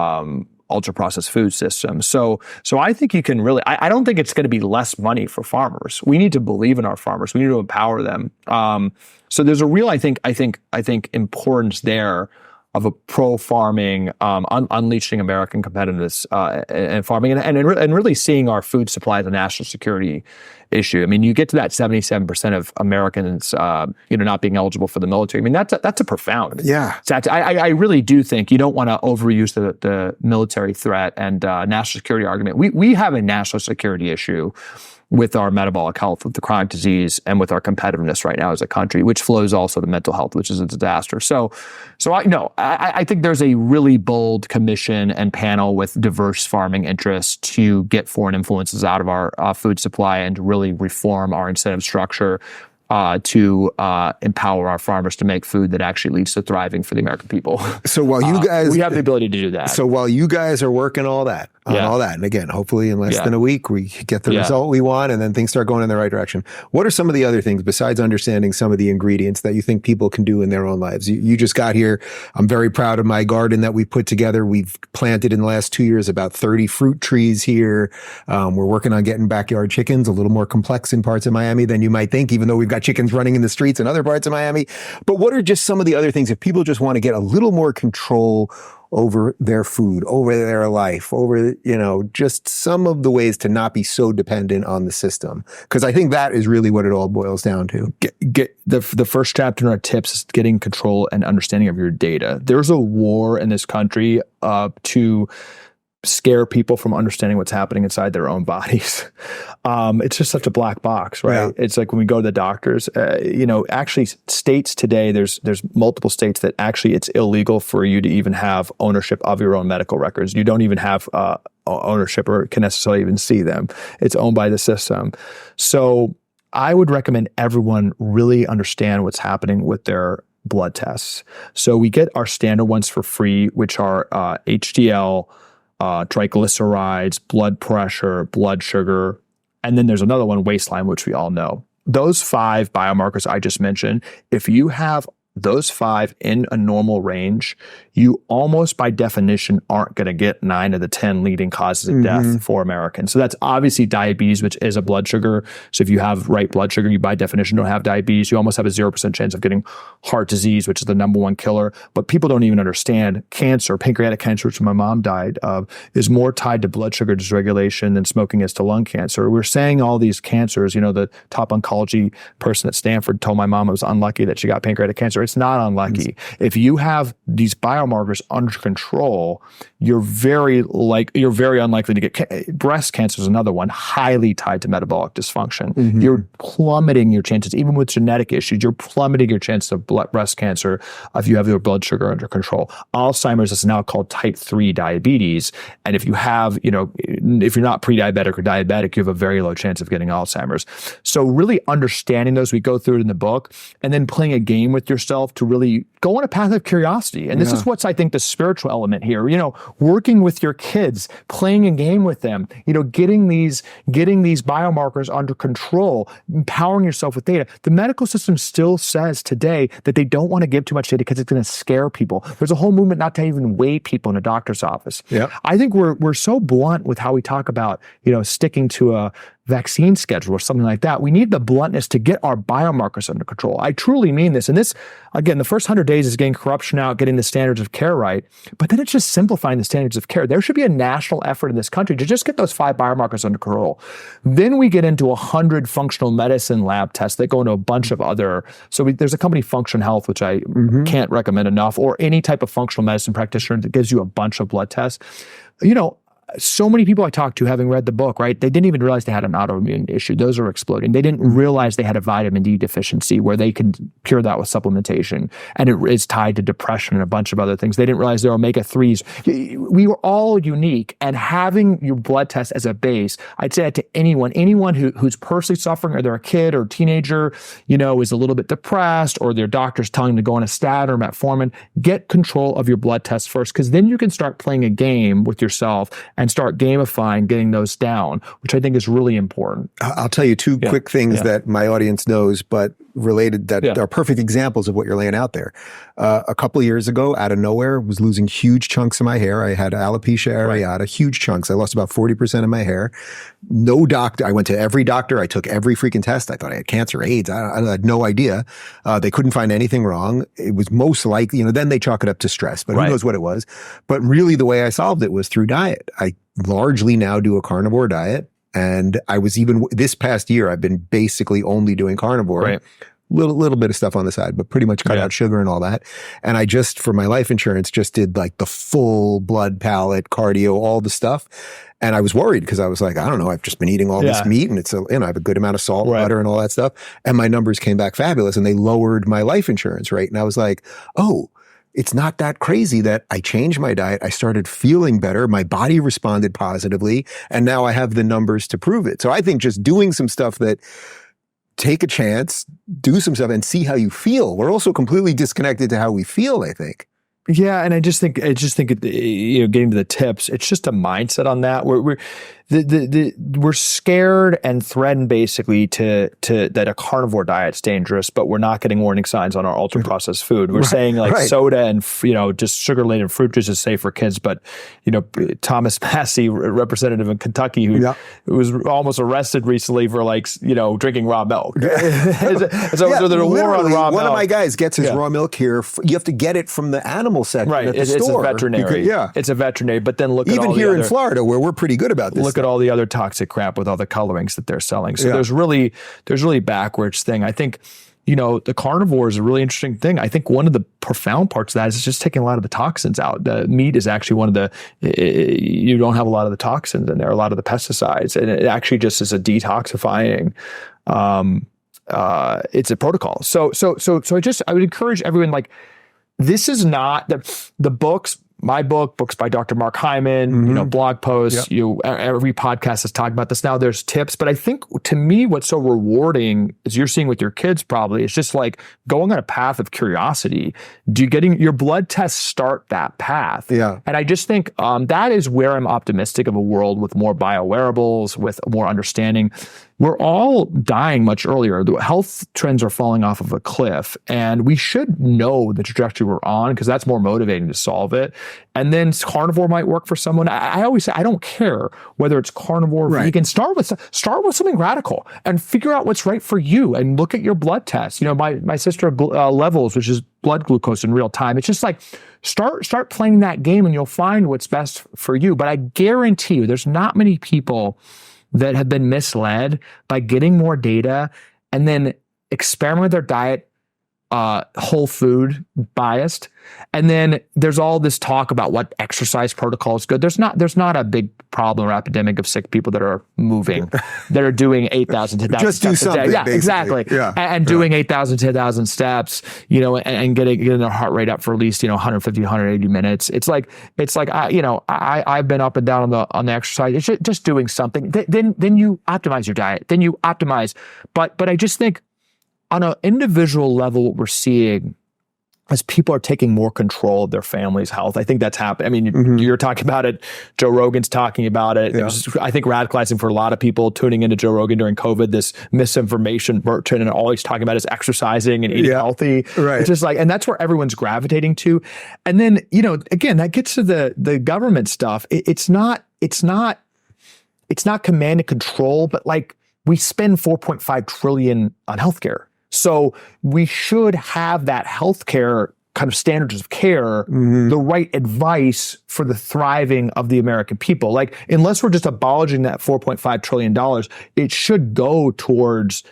ultra-processed food system. So I think you can really, I don't think it's going to be less money for farmers. We need to believe in our farmers. We need to empower them. So there's a real, I think importance there a pro-farming, unleashing American competitiveness and farming, and really seeing our food supply as a national security issue. I mean, you get to that 77% of Americans, not being eligible for the military. I mean, that's a profound. Yeah. I really do think you don't want to overuse the military threat and national security argument. We have a national security issue with our metabolic health, with the chronic disease, and with our competitiveness right now as a country, which flows also to mental health, which is a disaster. So I think there's a really bold commission and panel with diverse farming interests to get foreign influences out of our food supply and to really reform our incentive structure to empower our farmers to make food that actually leads to thriving for the American people. So while you guys, we have the ability to do that. So while you guys are working all that, and again, hopefully in less than a week, we get the result we want and then things start going in the right direction. What are some of the other things besides understanding some of the ingredients that you think people can do in their own lives? You just got here. I'm very proud of my garden that we put together. We've planted in the last 2 years about 30 fruit trees here. We're working on getting backyard chickens, a little more complex in parts of Miami than you might think, even though we've got chickens running in the streets in other parts of Miami. But what are just some of the other things if people just want to get a little more control over their food, over their life, over, just some of the ways to not be so dependent on the system? Because I think that is really what it all boils down to. Get the first chapter in our tips is getting control and understanding of your data. There's a war in this country to scare people from understanding what's happening inside their own bodies. It's just such a black box, right? Yeah. It's like when we go to the doctors, actually states today, there's multiple states that actually it's illegal for you to even have ownership of your own medical records. You don't even have ownership or can necessarily even see them. It's owned by the system. So I would recommend everyone really understand what's happening with their blood tests. So we get our standard ones for free, which are HDL, triglycerides, blood pressure, blood sugar, and then there's another one, waistline, which we all know. Those 5 biomarkers I just mentioned, if you have those 5 in a normal range, you almost by definition aren't going to get 9 of the 10 leading causes of death for Americans. So that's obviously diabetes, which is a blood sugar. So if you have right blood sugar, you by definition don't have diabetes. You almost have a 0% chance of getting heart disease, which is the number 1 killer. But people don't even understand cancer, pancreatic cancer, which my mom died of, is more tied to blood sugar dysregulation than smoking is to lung cancer. We're saying all these cancers, the top oncology person at Stanford told my mom it was unlucky that she got pancreatic cancer. It's not unlucky. If you have these biomarkers under control, you're very unlikely to get breast cancer is another one, highly tied to metabolic dysfunction. You're plummeting your chances, even with genetic issues, you're plummeting your chances of breast cancer if you have your blood sugar under control. Alzheimer's is now called type 3 diabetes. And if you have, if you're not pre-diabetic or diabetic, you have a very low chance of getting Alzheimer's. So really understanding those, we go through it in the book, and then playing a game with yourself to really go on a path of curiosity. And this is what's, I think, the spiritual element here, working with your kids, playing a game with them, getting these biomarkers under control, empowering yourself with data. The medical system still says today that they don't want to give too much data because it's going to scare people. There's a whole movement not to even weigh people in a doctor's office. Yeah. I think we're so blunt with how we talk about, sticking to a vaccine schedule or something like that. We need the bluntness to get our biomarkers under control. I truly mean this. And this, again, the first 100 days is getting corruption out, getting the standards of care right, but then it's just simplifying the standards of care. There should be a national effort in this country to just get those 5 biomarkers under control. Then we get into 100 functional medicine lab tests that go into a bunch of other, there's a company, Function Health, which I can't recommend enough, or any type of functional medicine practitioner that gives you a bunch of blood tests. So many people I talked to, having read the book, right, they didn't even realize they had an autoimmune issue. Those are exploding. They didn't realize they had a vitamin D deficiency where they could cure that with supplementation. And it is tied to depression and a bunch of other things. They didn't realize their omega-3s. We were all unique. And having your blood test as a base, I'd say that to anyone who's personally suffering, or they're a kid or teenager, is a little bit depressed, or their doctor's telling them to go on a statin or metformin, get control of your blood test first, because then you can start playing a game with yourself and start gamifying getting those down, which I think is really important. I'll tell you 2 quick things that my audience knows, but related that are perfect examples of what you're laying out there. A couple of years ago, out of nowhere, was losing huge chunks of my hair. I had alopecia areata, huge chunks. I lost about 40% of my hair. No doctor. I went to every doctor. I took every freaking test. I thought I had cancer, AIDS. I had no idea. They couldn't find anything wrong. It was most likely, then they chalk it up to stress, but who knows what it was. But really the way I solved it was through diet. I largely now do a carnivore diet. And I was this past year, I've been basically only doing carnivore. Right. Little bit of stuff on the side, but pretty much cut out sugar and all that. And I just, for my life insurance, just did like the full blood palate, cardio, all the stuff. And I was worried because I was like, I don't know, I've just been eating all this meat and I have a good amount of salt, butter and all that stuff. And my numbers came back fabulous and they lowered my life insurance rate. And I was like, oh, it's not that crazy that I changed my diet. I started feeling better. My body responded positively. And now I have the numbers to prove it. So I think just doing some stuff that take a chance, do some stuff and see how you feel. We're also completely disconnected to how we feel, I think. Yeah, and I just think getting to the tips, it's just a mindset on that. We're scared and threatened basically to that a carnivore diet's dangerous, but we're not getting warning signs on our ultra processed food. We're saying soda and just sugar laden fruit juice is safe for kids, but Thomas Massey, representative in Kentucky, who was almost arrested recently for drinking raw milk. So there's a war on raw milk. One of my guys gets his raw milk here. You have to get it from the animal section at the store. It's a veterinary. It's a veterinary. But then look at even here in Florida, where we're pretty good about this. Look at all the other toxic crap with all the colorings that they're selling. So there's really backwards thing. I think, the carnivore is a really interesting thing. I think one of the profound parts of that is just taking a lot of the toxins out. The meat is actually one of you don't have a lot of the toxins in there, a lot of the pesticides, and it actually just is a detoxifying. It's a protocol. So I would encourage everyone, this is not the books. My books by Dr. Mark Hyman, blog posts, every podcast is talking about this now. There's tips, but I think to me, what's so rewarding, as you're seeing with your kids probably, it's just like going on a path of curiosity. Getting your blood tests start that path? Yeah. And I just think that is where I'm optimistic of a world with more biowearables, with more understanding. We're all dying much earlier. The health trends are falling off of a cliff, and we should know the trajectory we're on because that's more motivating to solve it. And then carnivore might work for someone. I always say I don't care whether it's carnivore, vegan. Start with something radical and figure out what's right for you. And look at your blood tests. My sister levels, which is blood glucose in real time. It's just like start playing that game, and you'll find what's best for you. But I guarantee you, there's not many people that have been misled by getting more data and then experiment with their diet, whole food biased. And then there's all this talk about what exercise protocol is good. There's not a big problem or epidemic of sick people that are moving, that are doing 8,000, 10,000 just steps do something, a day. Yeah, basically. exactly. Yeah. And doing 8,000, 10,000 steps, and getting their heart rate up for at least, 150, 180 minutes. It's like I've been up and down on the exercise. It's just doing something. Then you optimize your diet. Then you optimize. But I just think on an individual level, what we're seeing as people are taking more control of their family's health. I think that's happened. I mean, you're talking about it. Joe Rogan's talking about it. Yeah. It was, I think, radicalizing for a lot of people tuning into Joe Rogan during COVID, this misinformation, and all he's talking about is exercising and eating healthy. Right. It's just and that's where everyone's gravitating to. And then, again, that gets to the government stuff. It's not command and control, but we spend $4.5 trillion on healthcare. So we should have that healthcare kind of standards of care, the right advice for the thriving of the American people. Unless we're just abolishing that $4.5 trillion, it should go towards,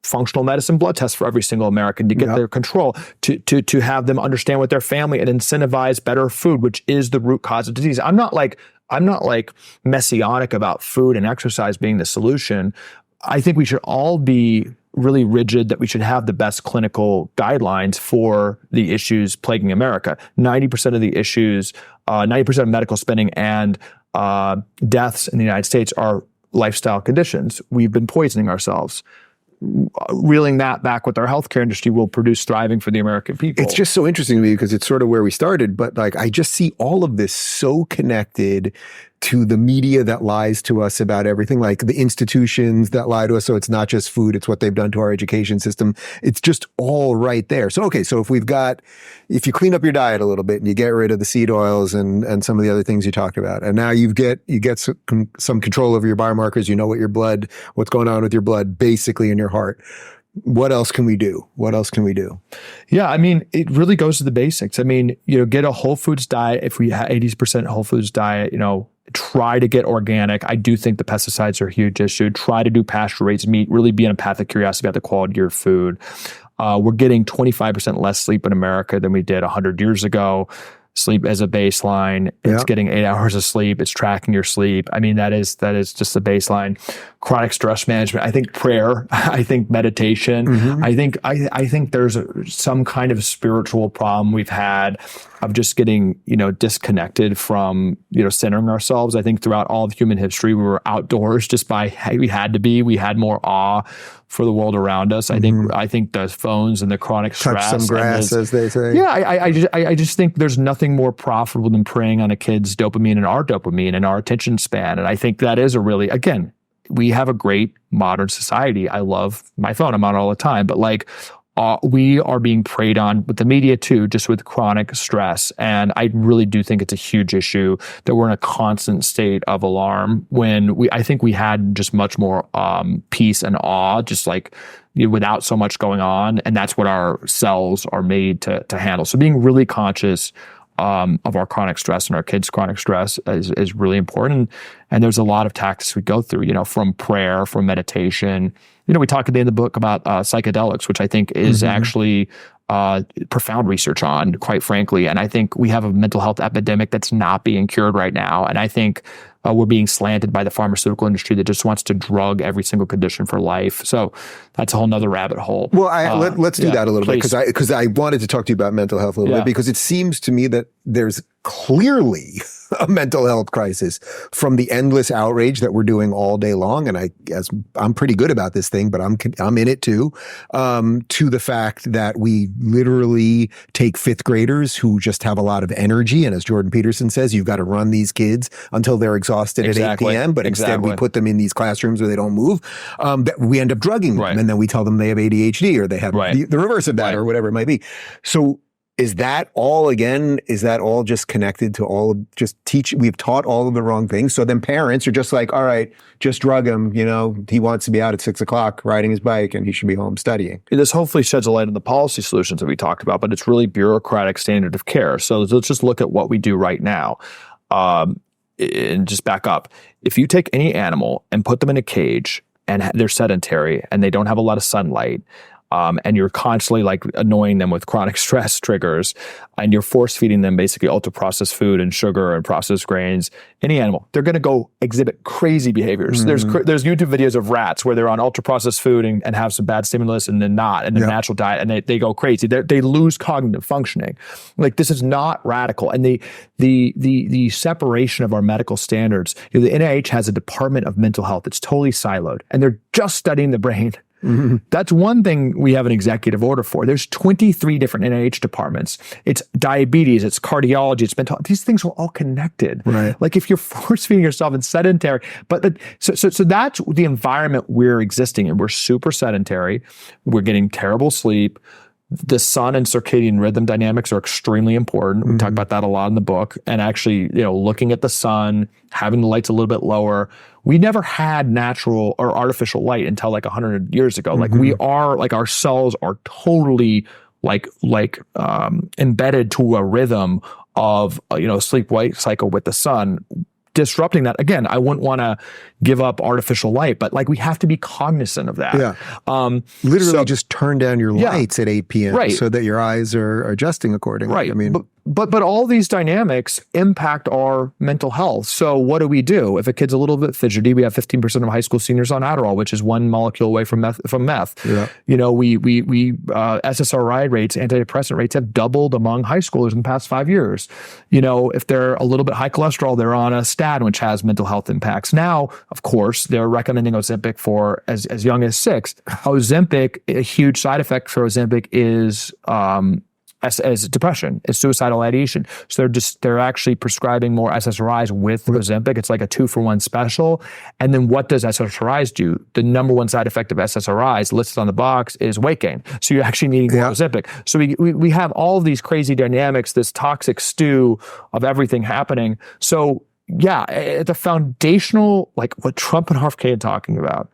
functional medicine blood tests for every single American to get their control, to have them understand what their family and incentivize better food, which is the root cause of disease. I'm not messianic about food and exercise being the solution. I think we should all be really rigid that we should have the best clinical guidelines for the issues plaguing America. 90% of the issues, 90% of medical spending and deaths in the United States are lifestyle conditions. We've been poisoning ourselves. Reeling that back with our healthcare industry will produce thriving for the American people. It's just so interesting to me because it's sort of where we started, but I just see all of this so connected to the media that lies to us about everything, like the institutions that lie to us. So it's not just food, it's what they've done to our education system. It's just all right there. So, okay, so if you clean up your diet a little bit and you get rid of the seed oils and some of the other things you talked about, and now you get some control over your biomarkers, you know what's going on with your blood, basically in your heart. What else can we do? Yeah, I mean, it really goes to the basics. I mean, get a whole foods diet. If we have 80% whole foods diet, try to get organic. I do think the pesticides are a huge issue. Try to do pasture-raised meat. Really be an empathic curiosity about the quality of your food. We're getting 25% less sleep in America than we did 100 years ago. Sleep as a baseline. It's getting 8 hours of sleep. It's tracking your sleep. I mean, that is just the baseline. Chronic stress management. I think prayer. I think meditation. I think there's some kind of spiritual problem we've had of just getting, disconnected from, centering ourselves. I think throughout all of human history, we were outdoors just by we had to be. We had more awe for the world around us. I think the phones and the chronic stress. Touch some grass, as they say. Yeah, I just think there's nothing more profitable than preying on a kid's dopamine and our attention span. And I think that is again, we have a great modern society. I love my phone. I'm on all the time. But we are being preyed on with the media too, just with chronic stress. And I really do think it's a huge issue that we're in a constant state of alarm when I think we had just much more peace and awe, just without so much going on. And that's what our cells are made to handle. So being really conscious of our chronic stress and our kids' chronic stress is really important. And there's a lot of tactics we go through, from prayer, from meditation. We talk at the end of the book about psychedelics, which I think is actually profound research on, quite frankly. And I think we have a mental health epidemic that's not being cured right now. And I think we're being slanted by the pharmaceutical industry that just wants to drug every single condition for life. So that's a whole nother rabbit hole. Well, let's do that a little bit, because I wanted to talk to you about mental health a little bit, because it seems to me that there's clearly a mental health crisis from the endless outrage that we're doing all day long. And I'm pretty good about this thing, but I'm in it too. To the fact that we literally take fifth graders who just have a lot of energy. And as Jordan Peterson says, you've got to run these kids until they're exhausted at 8 p.m. But instead we put them in these classrooms where they don't move. That we end up drugging them. And then we tell them they have ADHD or they have the reverse of that or whatever it might be. So is that all just connected to all of we've taught all of the wrong things. So then parents are just like, all right, just drug him. He wants to be out at 6 o'clock riding his bike and he should be home studying. This hopefully sheds a light on the policy solutions that we talked about, but it's really bureaucratic standard of care. So let's just look at what we do right now. And just back up. If you take any animal and put them in a cage and they're sedentary and they don't have a lot of sunlight, and you're constantly annoying them with chronic stress triggers, and you're force feeding them basically ultra processed food and sugar and processed grains, any animal, they're going to go exhibit crazy behaviors. There's YouTube videos of rats where they're on ultra processed food and have some bad stimulus and then not, and their natural diet, and they go crazy. They lose cognitive functioning. This is not radical. And the separation of our medical standards, the NIH has a department of mental health that's totally siloed, and they're just studying the brain. That's one thing we have an executive order for. There's 23 different NIH departments. It's diabetes, it's cardiology, it's mental health. These things are all connected. Right. If you're force feeding yourself and sedentary, so that's the environment we're existing in. We're super sedentary. We're getting terrible sleep. The sun and circadian rhythm dynamics are extremely important. We talk about that a lot in the book. And actually, looking at the sun, having the lights a little bit lower. We never had natural or artificial light until 100 years ago. We are, our cells are totally embedded to a rhythm of, sleep-wake cycle with the sun. Disrupting that, again, I wouldn't want to give up artificial light, but we have to be cognizant of that. Yeah. Literally just turn down your lights at 8 p.m. so that your eyes are adjusting accordingly. Right. I mean, but all these dynamics impact our mental health. So what do we do? If a kid's a little bit fidgety, we have 15% of high school seniors on Adderall, which is one molecule away from meth. Yeah. We SSRI rates, antidepressant rates have doubled among high schoolers in the past 5 years. If they're a little bit high cholesterol, they're on a statin, which has mental health impacts. Now, of course, they're recommending Ozempic for as young as 6. Ozempic, a huge side effect for Ozempic is as depression, as suicidal ideation. So they're actually prescribing more SSRIs with Ozempic. It's like a 2-for-1 special. And then what does SSRIs do? The number one side effect of SSRIs listed on the box is weight gain. So you're actually needing more Ozempic. So we have all of these crazy dynamics, this toxic stew of everything happening. So yeah, at the foundational, like what Trump and RFK are talking about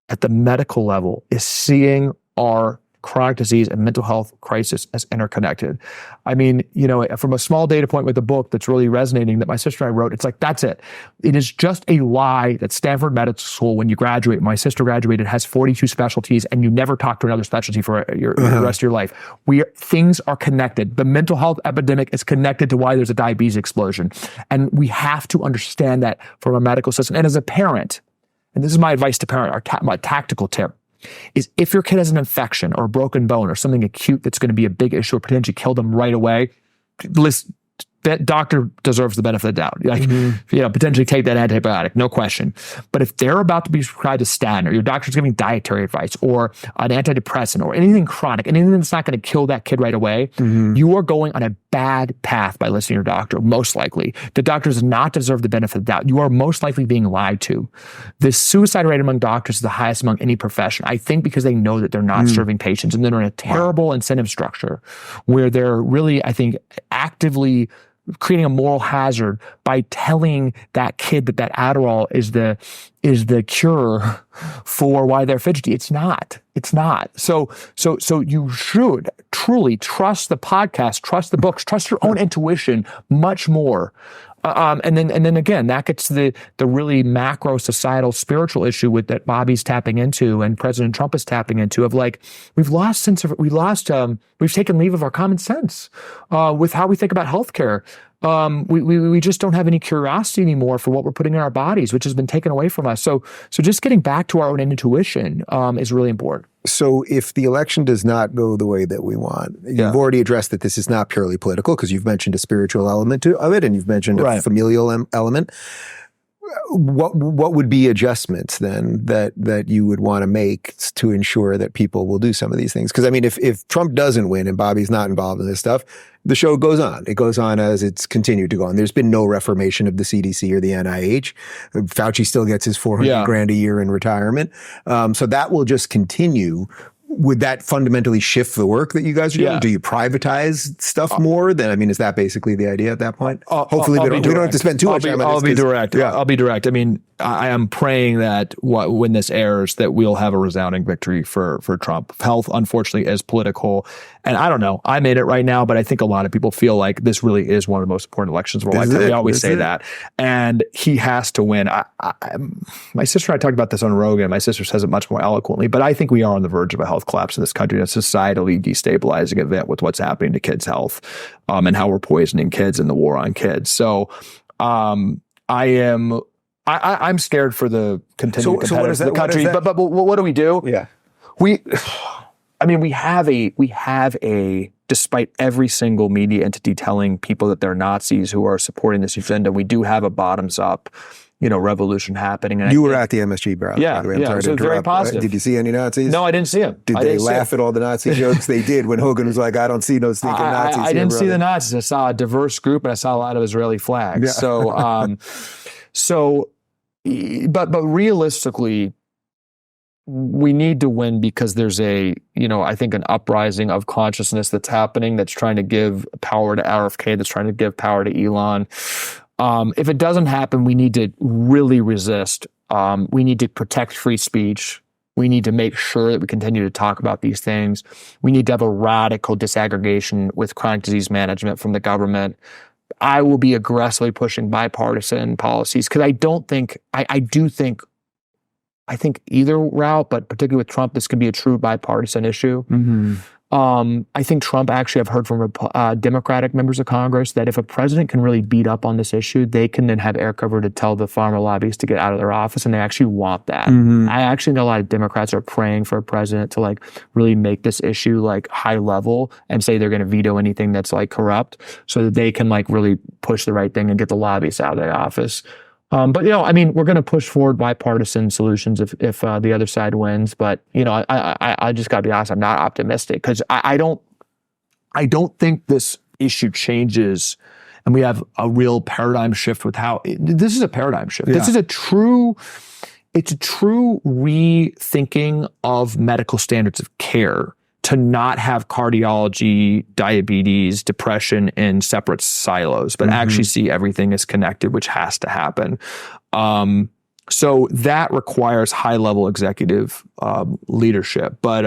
at the medical level is seeing our chronic disease and mental health crisis as interconnected. I mean, from a small data point with the book that's really resonating that my sister and I wrote, it's like, that's it. It is just a lie that Stanford Medical School, when you graduate, my sister graduated, has 42 specialties and you never talk to another specialty for the rest of your life. Things are connected. The mental health epidemic is connected to why there's a diabetes explosion. And we have to understand that from a medical system. And as a parent, and this is my advice to parent, my tactical tip, is if your kid has an infection or a broken bone or something acute that's going to be a big issue or potentially kill them right away, that doctor deserves the benefit of the doubt. Like, potentially take that antibiotic, no question. But if they're about to be prescribed a statin, or your doctor's giving dietary advice or an antidepressant or anything chronic, anything that's not going to kill that kid right away, you are going on a bad path by listening to your doctor, most likely. The doctor does not deserve the benefit of the doubt. You are most likely being lied to. The suicide rate among doctors is the highest among any profession. I think because they know that they're not serving patients, and they're in a terrible incentive structure where they're really, I think, actively creating a moral hazard by telling that kid that Adderall is the cure for why they're fidgety. It's not. So you should truly trust the podcast, trust the books, trust your own intuition much more. And then again, that gets to the really macro societal spiritual issue that Bobby's tapping into and President Trump is tapping into, of like, we've taken leave of our common sense with how we think about healthcare. We just don't have any curiosity anymore for what we're putting in our bodies, which has been taken away from us. So just getting back to our own intuition is really important. So if the election does not go the way that we want, you've already addressed that this is not purely political, because you've mentioned a spiritual element of it, and you've mentioned a familial element. What would be adjustments then that you would want to make to ensure that people will do some of these things? Because I mean, if Trump doesn't win and Bobby's not involved in this stuff, the show goes on. It goes on as it's continued to go on. There's been no reformation of the CDC or the NIH. Fauci still gets his $400,000 a year in retirement. So that will just continue. Would that fundamentally shift the work that you guys are doing? Do you privatize stuff more? Then, I mean, is that basically the idea at that point? Hopefully we don't have to spend too much time on this. I'll be direct. Yeah. I'll be direct. I mean, I am praying that when this airs, that we'll have a resounding victory for Trump. Health, unfortunately, is political. And I don't know, I made it right now, but I think a lot of people feel like this really is one of the most important elections of our lifetime. We always say that. And he has to win. My sister and I talked about this on Rogan. My sister says it much more eloquently, but I think we are on the verge of a health collapse in this country, a societally destabilizing event with what's happening to kids' health and how we're poisoning kids and the war on kids. So I'm scared for the continued competitiveness of the country. But what do we do? Yeah. We have a, despite every single media entity telling people that they're Nazis who are supporting this agenda, we do have a bottoms up, revolution happening. And you were at the MSG rally. Yeah. So it's very positive. Did you see any Nazis? No, I didn't see them. Did they laugh at all the Nazi jokes? They did when Hogan was like, I don't see no stinking Nazis. I didn't see the Nazis. I saw a diverse group and I saw a lot of Israeli flags. Yeah. But realistically, we need to win because there's I think an uprising of consciousness that's happening, that's trying to give power to RFK, that's trying to give power to Elon. If it doesn't happen, we need to really resist. We need to protect free speech. We need to make sure that we continue to talk about these things. We need to have a radical disaggregation with chronic disease management from the government. I will be aggressively pushing bipartisan policies because I think either route, but particularly with Trump, this could be a true bipartisan issue. Mm-hmm. I think Trump, actually, I've heard from Democratic members of Congress that if a president can really beat up on this issue, they can then have air cover to tell the pharma lobbyists to get out of their office, and they actually want that. Mm-hmm. I actually know a lot of Democrats are praying for a president to really make this issue high level and say they're going to veto anything that's corrupt, so that they can really push the right thing and get the lobbyists out of their office. But we're going to push forward bipartisan solutions if the other side wins. But I just got to be honest, I'm not optimistic because I don't I don't think this issue changes and we have a real paradigm shift with how this is a paradigm shift. This is a true rethinking of medical standards of care to not have cardiology, diabetes, depression in separate silos, but actually see everything as connected, which has to happen. So that requires high-level executive leadership. But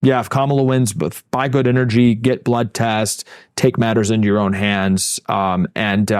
yeah, if Kamala wins, buy good energy, get blood tests, take matters into your own hands, and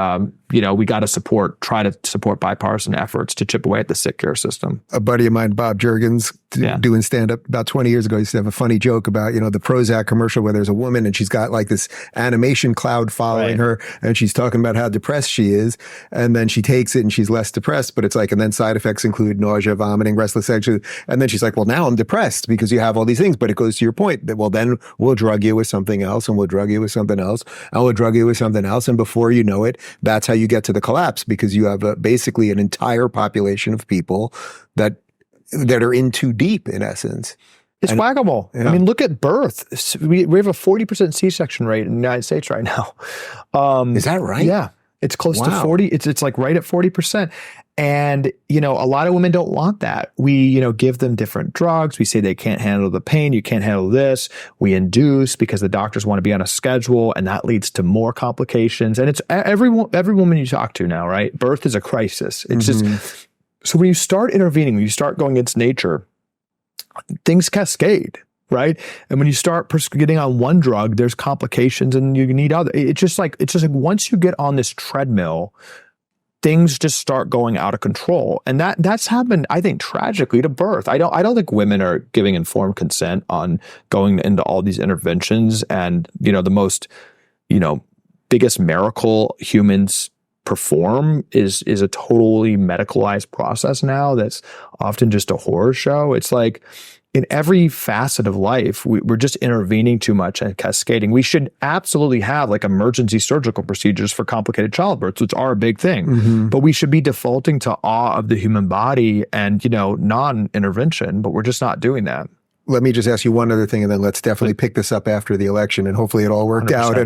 we got to try to support bipartisan efforts to chip away at the sick care system. A buddy of mine, Bob Juergens, doing stand-up about 20 years ago, he used to have a funny joke about, the Prozac commercial where there's a woman and she's got like this animation cloud following her and she's talking about how depressed she is. And then she takes it and she's less depressed, but it's like, and then side effects include nausea, vomiting, restless legs. And then she's like, well, now I'm depressed because you have all these things. But it goes to your point that, well, then we'll drug you with something else and we'll drug you with something else and we'll drug you with something else. And before you know it, that's how you get to the collapse, because you have basically an entire population of people that are in too deep, in essence. It's whack-a-mole. I mean, look at birth. We have a 40% C-section rate in the United States right now. Is that right? Yeah. It's close to 40. It's like right at 40%. And, a lot of women don't want that. We, give them different drugs. We say they can't handle the pain. You can't handle this. We induce because the doctors want to be on a schedule, and that leads to more complications. And it's every woman you talk to now, right? Birth is a crisis. It's just, so when you start intervening, when you start going against nature, things cascade, right? And when you start getting on one drug, there's complications and you need other. It's just like once you get on this treadmill, things just start going out of control. And that's happened, I think, tragically to birth. I don't think women are giving informed consent on going into all these interventions. And, the most, biggest miracle humans perform is a totally medicalized process now that's often just a horror show. It's like in every facet of life, we're just intervening too much and cascading. We should absolutely have like emergency surgical procedures for complicated childbirths, which are a big thing. But we should be defaulting to awe of the human body and, non-intervention, but we're just not doing that. Let me just ask you one other thing, and then let's definitely pick this up after the election, and hopefully it all worked 100%. Out.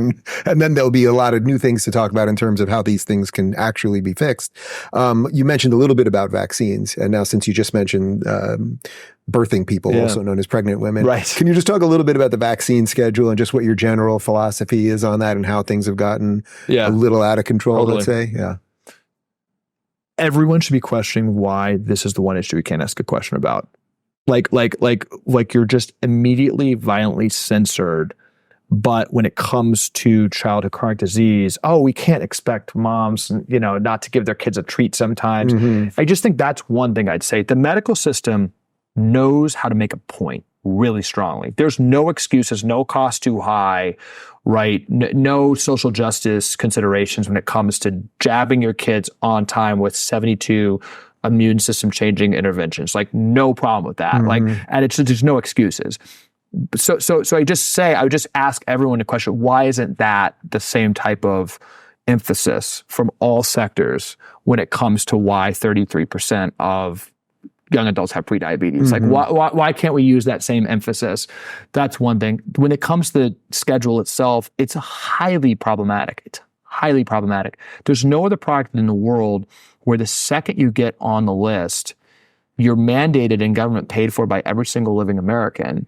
And then there'll be a lot of new things to talk about in terms of how these things can actually be fixed. You mentioned a little bit about vaccines, and now since you just mentioned birthing people, also known as pregnant women, right? Can you just talk a little bit about the vaccine schedule and just what your general philosophy is on that and how things have gotten a little out of control, let's say? Yeah. Everyone should be questioning why this is the one issue we can't ask a question about. Like you're just immediately violently censored. But when it comes to childhood chronic disease, we can't expect moms, not to give their kids a treat sometimes. I just think that's one thing I'd say. The medical system knows how to make a point really strongly. There's no excuses, no cost too high, right? No social justice considerations when it comes to jabbing your kids on time with 72 immune system changing interventions. Like no problem with that. And there's no excuses. So I would just ask everyone to question, why isn't that the same type of emphasis from all sectors when it comes to why 33% of young adults have prediabetes? Like why can't we use that same emphasis? That's one thing. When it comes to the schedule itself, it's highly problematic. There's no other product in the world where the second you get on the list, you're mandated and government paid for by every single living American,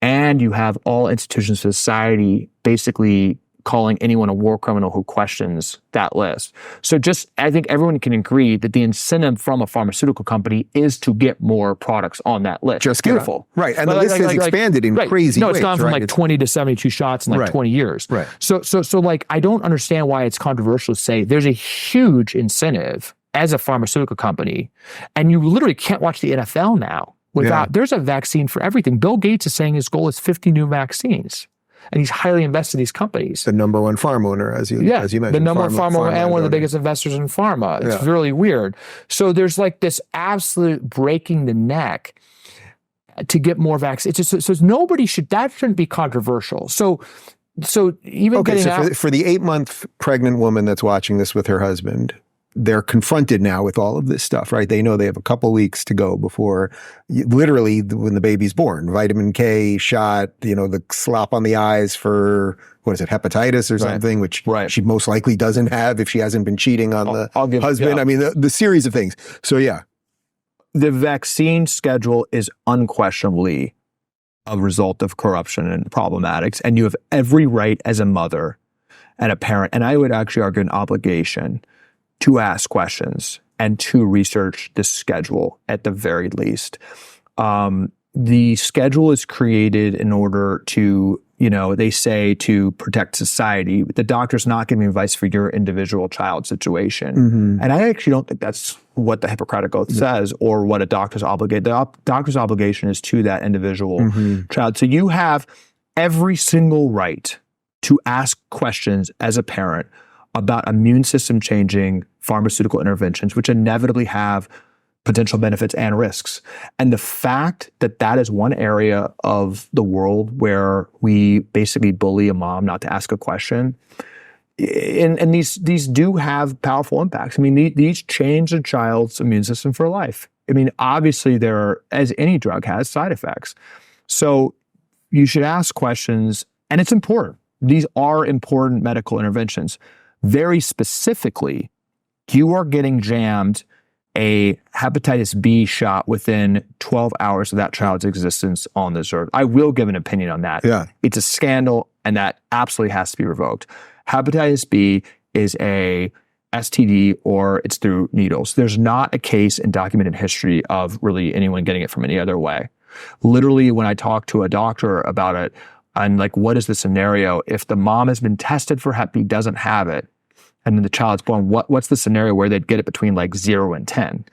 and you have all institutions of society basically calling anyone a war criminal who questions that list. So I think everyone can agree that the incentive from a pharmaceutical company is to get more products on that list. Just beautiful. Right. And the list has expanded in crazy ways. No, it's gone from 20 to 72 shots in 20 years. Right. So I don't understand why it's controversial to say there's a huge incentive as a pharmaceutical company, and you literally can't watch the NFL now without, there's a vaccine for everything. Bill Gates is saying his goal is 50 new vaccines, and he's highly invested in these companies. The number one farm owner, as you mentioned. The number one farm owner and one of the biggest investors in pharma. It's really weird. So there's like this absolute breaking the neck to get more vaccines. So nobody that shouldn't be controversial. So even getting out. For the 8-month pregnant woman that's watching this with her husband, they're confronted now with all of this stuff, right? They know they have a couple weeks to go before, literally, when the baby's born. Vitamin K shot, the slop on the eyes for, what is it, hepatitis or something, which she most likely doesn't have if she hasn't been cheating on the husband. I mean, the series of things. So, yeah. The vaccine schedule is unquestionably a result of corruption and problematics, and you have every right as a mother and a parent, and I would actually argue an obligation, to ask questions and to research the schedule at the very least. The schedule is created in order to, they say to protect society. The doctor's not giving advice for your individual child situation. Mm-hmm. And I actually don't think that's what the Hippocratic Oath says or what a doctor's obligation. The doctor's obligation is to that individual child. So you have every single right to ask questions as a parent about immune system changing pharmaceutical interventions, which inevitably have potential benefits and risks. And the fact that that is one area of the world where we basically bully a mom not to ask a question, and these do have powerful impacts. I mean, these change a child's immune system for life. I mean, obviously there are, as any drug has, side effects. So you should ask questions, and it's important. These are important medical interventions. Very specifically, you are getting jammed a hepatitis B shot within 12 hours of that child's existence on this earth. I will give an opinion on that. Yeah. It's a scandal, and that absolutely has to be revoked. Hepatitis B is a STD, or it's through needles. There's not a case in documented history of really anyone getting it from any other way. Literally, when I talk to a doctor about it, I'm like, what is the scenario if the mom has been tested for Hep B, doesn't have it, and then the child's born? What's the scenario where they'd get it between like 0 and 10?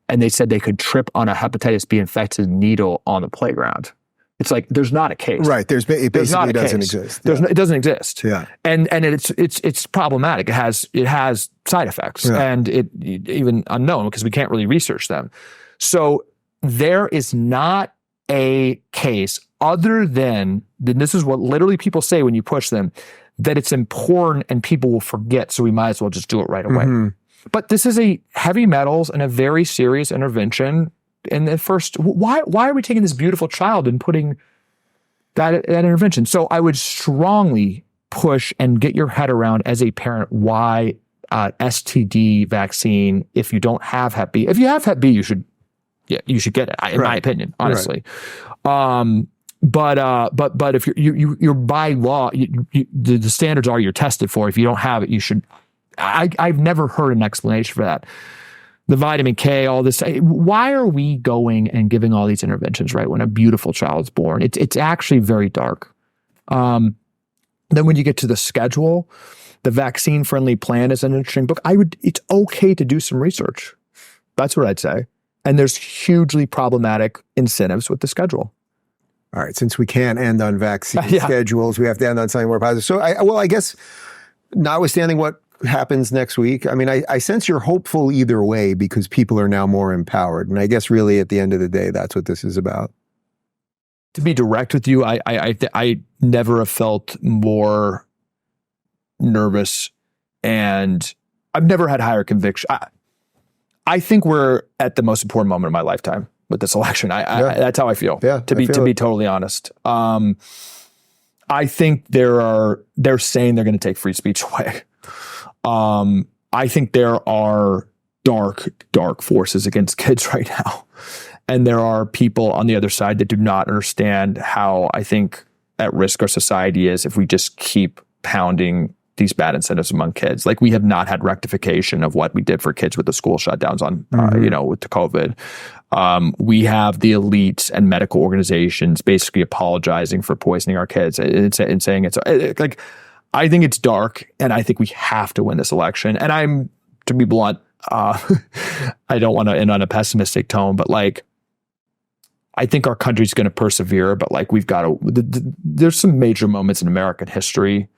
And they said they could trip on a hepatitis B infected needle on the playground. It's like, there's not a case. Right. It basically doesn't exist. It doesn't exist. Yeah. And it's problematic. It has side effects, and it even unknown because we can't really research them. So there is not a case other than this is what literally people say when you push them, that it's important and people will forget, so we might as well just do it right away. Mm-hmm. But this is a heavy metals and a very serious intervention. And at first, why are we taking this beautiful child and putting that intervention? So I would strongly push and get your head around as a parent why STD vaccine, if you don't have Hep B. If you have Hep B, you should get it, in my opinion, honestly. Right. But if you're by law, the standards are you're tested for. If you don't have it, you should. I've never heard an explanation for that. The vitamin K, all this. Why are we going and giving all these interventions right when a beautiful child is born? It's actually very dark. Then when you get to the schedule, the vaccine friendly plan is an interesting book. It's okay to do some research. That's what I'd say. And there's hugely problematic incentives with the schedule. All right, since we can't end on vaccine schedules, we have to end on something more positive. So, I guess, notwithstanding what happens next week, I mean, I sense you're hopeful either way because people are now more empowered. And I guess really at the end of the day, that's what this is about. To be direct with you, I never have felt more nervous, and I've never had higher conviction. I think we're at the most important moment of my lifetime with this election. That's how I feel. Yeah, to be totally honest. I think they're saying they're going to take free speech away. I think there are dark forces against kids right now. And there are people on the other side that do not understand how, I think, at risk our society is if we just keep pounding these bad incentives among kids. Like, we have not had rectification of what we did for kids with the school shutdowns on, with the COVID. We have the elites and medical organizations basically apologizing for poisoning our kids and saying like, I think it's dark, and I think we have to win this election. And to be blunt, I don't want to end on a pessimistic tone, but like, I think our country's going to persevere, but like, we've got to, there's some major moments in American history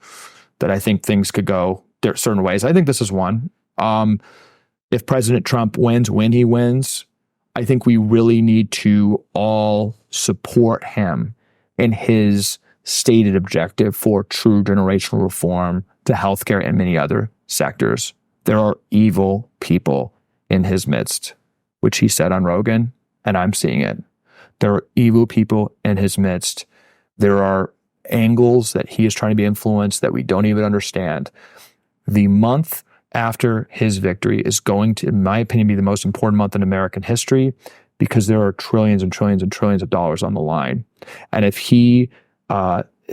that I think things could go certain ways. I think this is one. If President Trump wins, when he wins, I think we really need to all support him in his stated objective for true generational reform to healthcare and many other sectors There are evil people in his midst, which he said on Rogan, and I'm seeing it. There are evil people in his midst. There are angles that he is trying to be influenced that we don't even understand. The month after his victory is going to, in my opinion, be the most important month in American history because there are trillions and trillions and trillions of dollars on the line. And if he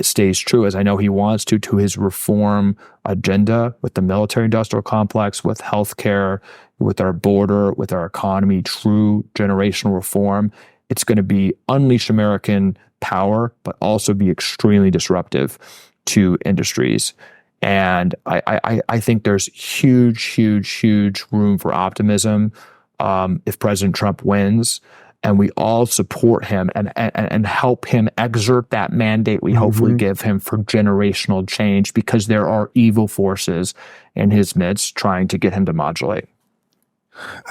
stays true, as I know he wants to his reform agenda with the military-industrial complex, with healthcare, with our border, with our economy, true generational reform, it's going to be unleash American power, but also be extremely disruptive to industries. And I think there's huge room for optimism if President Trump wins, and we all support him and help him exert that mandate we hopefully give him for generational change, because there are evil forces in his midst trying to get him to modulate.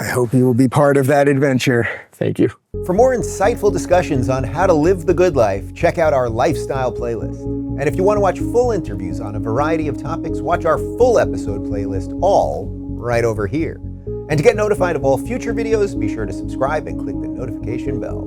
I hope you will be part of that adventure. Thank you. For more insightful discussions on how to live the good life, check out our lifestyle playlist. And if you want to watch full interviews on a variety of topics, watch our full episode playlist, all right over here. And to get notified of all future videos, be sure to subscribe and click the notification bell.